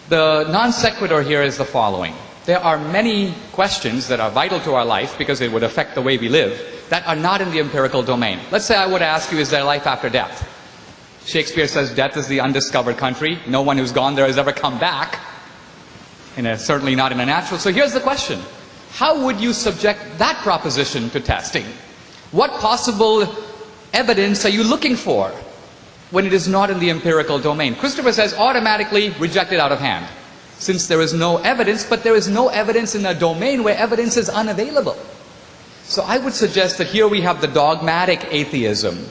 Speaker 4: the non sequitur here is the following. There are many questions that are vital to our life because it would affect the way we live that are not in the empirical domain. Let's say I would ask you, is there life after death? Shakespeare says death is the undiscovered country. No one who's gone there has ever come back. And certainly not in a natural. So here's the question. How would you subject that proposition to testing? What possible evidence are you looking for when it is not in the empirical domain? Christopher says automatically reject it out of hand, since there is no evidence, but there is no evidence in a domain where evidence is unavailable. So I would suggest that here we have the dogmatic atheism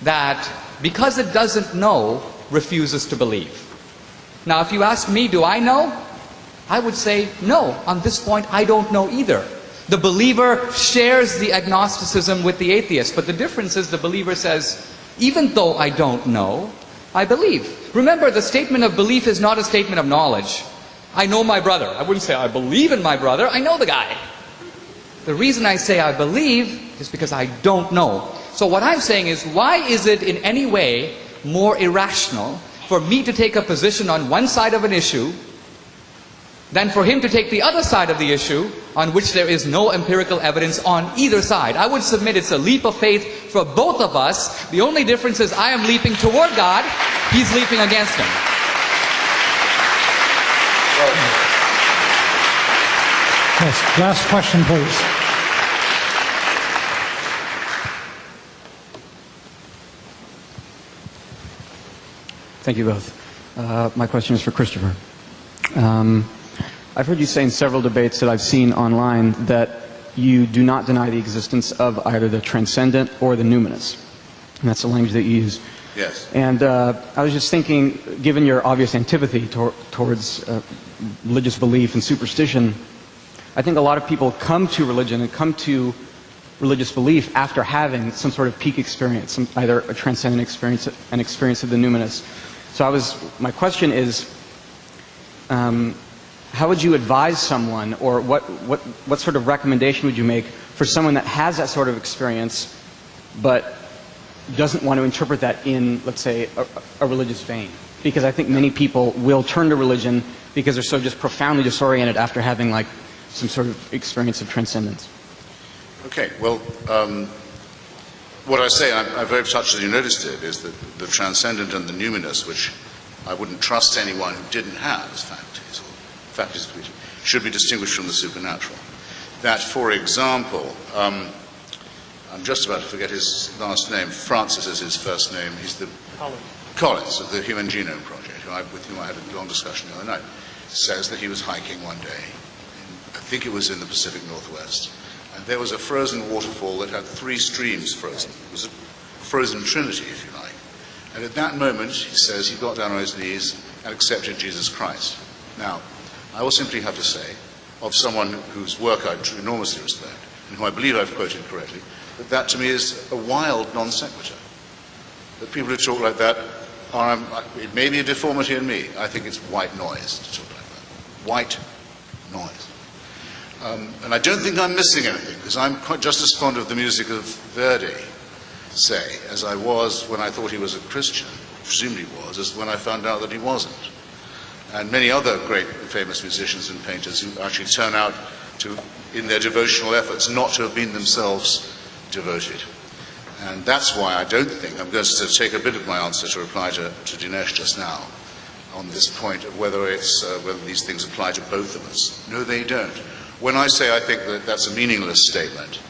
Speaker 4: that, because it doesn't know, refuses to believe. Now, if you ask me, do I know? I would say, no, on this point I don't know either. The believer shares the agnosticism with the atheist, but the difference is the believer says, even though I don't know, I believe. Remember, the statement of belief is not a statement of knowledge. I know my brother. I wouldn't say I believe in my brother, I know the guy. The reason I say I believe is because I don't know. So what I'm saying is, why is it in any way more irrational for me to take a position on one side of an issue than for him to take the other side of the issue on which there is no empirical evidence on either side? I would submit it's a leap of faith for both of us. The only difference is I am leaping toward God, he's leaping against him.
Speaker 2: Yes, last question, please.
Speaker 12: Thank you both. My question is for Christopher. I've heard you say in several debates that I've seen online that you do not deny the existence of either the transcendent or the numinous. And that's the language that you use.
Speaker 3: Yes.
Speaker 12: And I was just thinking, given your obvious antipathy towards religious belief and superstition, I think a lot of people come to religion and come to religious belief after having some sort of peak experience, either a transcendent experience, an experience of the numinous. So my question is, how would you advise someone, or what sort of recommendation would you make for someone that has that sort of experience but doesn't want to interpret that in, let's say, a religious vein? Because I think many people will turn to religion because they're so just profoundly disoriented after having like some sort of experience of transcendence.
Speaker 3: Okay, well, what I say, I'm very touched that you noticed it, is that the transcendent and the numinous, which I wouldn't trust anyone who didn't have as faculties, should be distinguished from the supernatural. That, for example, I'm just about to forget his last name. Francis is his first name. He's the Collins of the Human Genome Project, with whom I had a long discussion the other night, says that he was hiking one day, I think it was in the Pacific Northwest, and there was a frozen waterfall that had 3 streams frozen. It was a frozen trinity, if you like. And at that moment, he says, he got down on his knees and accepted Jesus Christ. Now, I will simply have to say, of someone whose work I enormously respect, and who I believe I've quoted correctly, that to me is a wild non sequitur. That people who talk like that are, it may be a deformity in me, I think it's white noise to talk like that. White noise. And I don't think I'm missing anything, because I'm quite just as fond of the music of Verdi, say, as I was when I thought he was a Christian, presumably was, as when I found out that he wasn't. And many other great famous musicians and painters who actually turn out to, in their devotional efforts, not to have been themselves devoted. And that's why I don't think, I'm going to take a bit of my answer to reply to Dinesh just now on this point of whether these things apply to both of us. No, they don't. When I say I think that that's a meaningless statement,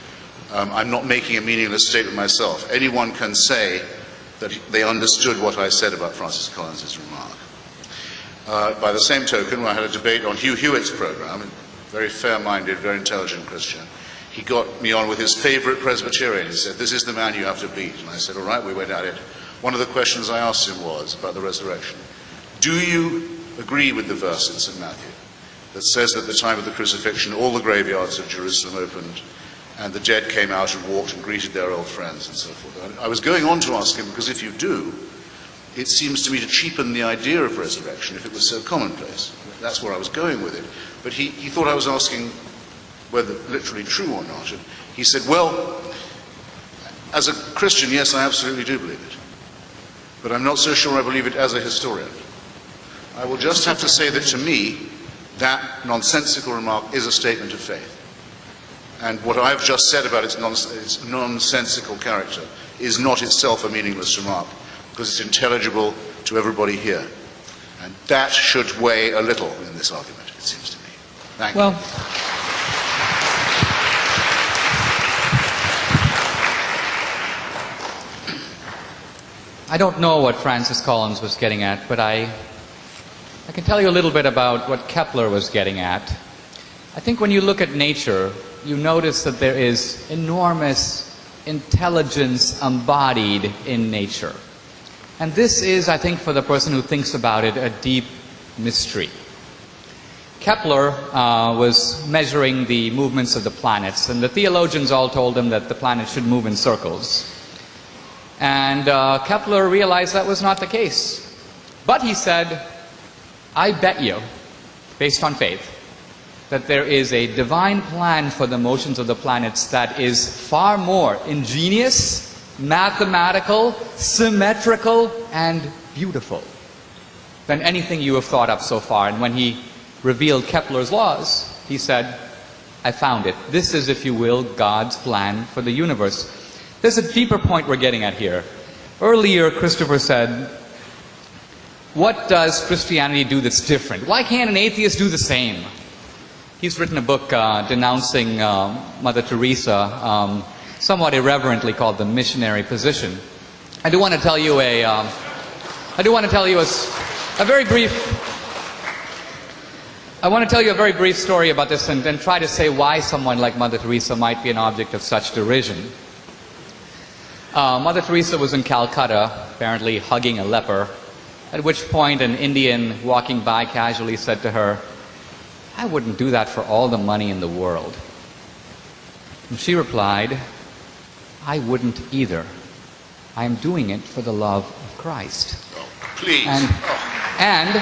Speaker 3: I'm not making a meaningless statement myself. Anyone can say that they understood what I said about Francis Collins's remark. By the same token, when I had a debate on Hugh Hewitt's program, a very fair-minded, very intelligent Christian, he got me on with his favorite Presbyterian. He said, "This is the man you have to beat." And I said, "All right," we went at it. One of the questions I asked him was about the resurrection. Do you agree with the verse in St. Matthew that says that at the time of the crucifixion, all the graveyards of Jerusalem opened, and the dead came out and walked and greeted their old friends and so forth? I was going on to ask him, because if you do, it seems to me to cheapen the idea of resurrection if it was so commonplace. That's where I was going with it. But he thought I was asking whether literally true or not. And he said, well, as a Christian, yes, I absolutely do believe it. But I'm not so sure I believe it as a historian. I will just have to say that to me, that nonsensical remark is a statement of faith. And what I've just said about its nonsensical character is not itself a meaningless remark, because it's intelligible to everybody here. And that should weigh a little in this argument, it seems to me. Thank you.
Speaker 4: I don't know what Francis Collins was getting at, but I can tell you a little bit about what Kepler was getting at. I think when you look at nature, you notice that there is enormous intelligence embodied in nature. And this is, I think, for the person who thinks about it, a deep mystery. Kepler was measuring the movements of the planets, and the theologians all told him that the planets should move in circles. And Kepler realized that was not the case. But he said, I bet you, based on faith, that there is a divine plan for the motions of the planets that is far more ingenious, mathematical, symmetrical, and beautiful than anything you have thought up so far. And when he revealed Kepler's laws, he said, I found it. This is, if you will, God's plan for the universe. There's a deeper point we're getting at here. Earlier, Christopher said, what does Christianity do that's different? Why can't an atheist do the same? He's written a book denouncing Mother Teresa, somewhat irreverently called The Missionary Position. I do want to tell you a very brief story about this, and then try to say why someone like Mother Teresa might be an object of such derision. Mother Teresa was in Calcutta, apparently hugging a leper, at which point an Indian walking by casually said to her, I wouldn't do that for all the money in the world. And she replied, I wouldn't either. I am doing it for the love of Christ.
Speaker 3: Oh, please.
Speaker 4: And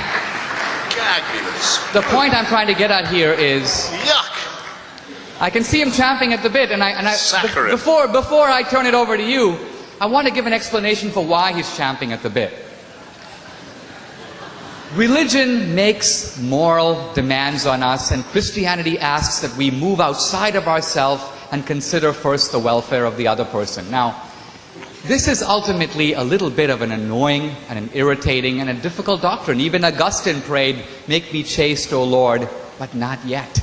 Speaker 3: gag me with this.
Speaker 4: The point I'm trying to get at here is,
Speaker 3: yuck!
Speaker 4: I can see him champing at the bit, and before I turn it over to you, I want to give an explanation for why he's champing at the bit. Religion makes moral demands on us, and Christianity asks that we move outside of ourselves and consider first the welfare of the other person. Now, this is ultimately a little bit of an annoying and an irritating and a difficult doctrine. Even Augustine prayed, make me chaste, O Lord, but not yet.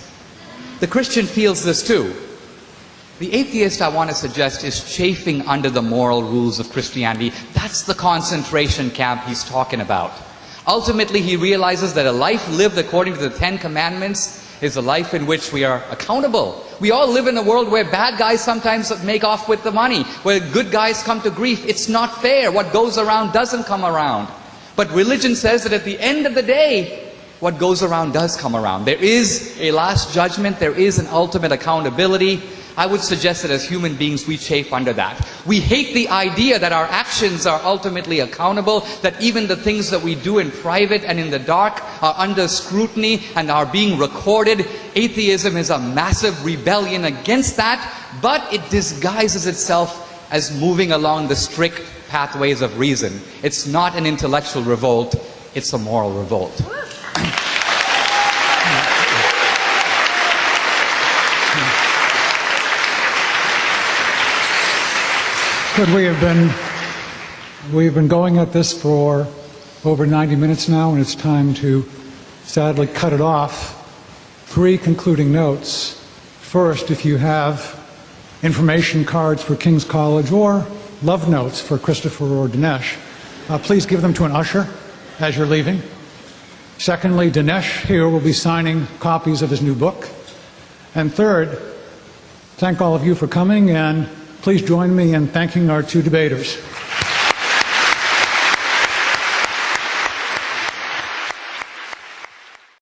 Speaker 4: The Christian feels this too. The atheist, I want to suggest, is chafing under the moral rules of Christianity. That's the concentration camp he's talking about. Ultimately, he realizes that a life lived according to the 10 Commandments is a life in which we are accountable. We all live in a world where bad guys sometimes make off with the money, where good guys come to grief. It's not fair. What goes around doesn't come around. But religion says that at the end of the day, what goes around does come around. There is a last judgment. There is an ultimate accountability. I would suggest that as human beings, we chafe under that. We hate the idea that our actions are ultimately accountable, that even the things that we do in private and in the dark are under scrutiny and are being recorded. Atheism is a massive rebellion against that, but it disguises itself as moving along the strict pathways of reason. It's not an intellectual revolt, it's a moral revolt.
Speaker 2: Good. We've been going at this for over 90 minutes now, and it's time to sadly cut it off. 3 concluding notes. First, if you have information cards for King's College or love notes for Christopher or Dinesh, please give them to an usher as you're leaving. Secondly, Dinesh here will be signing copies of his new book. And third, thank all of you for coming, and please join me in thanking our 2 debaters.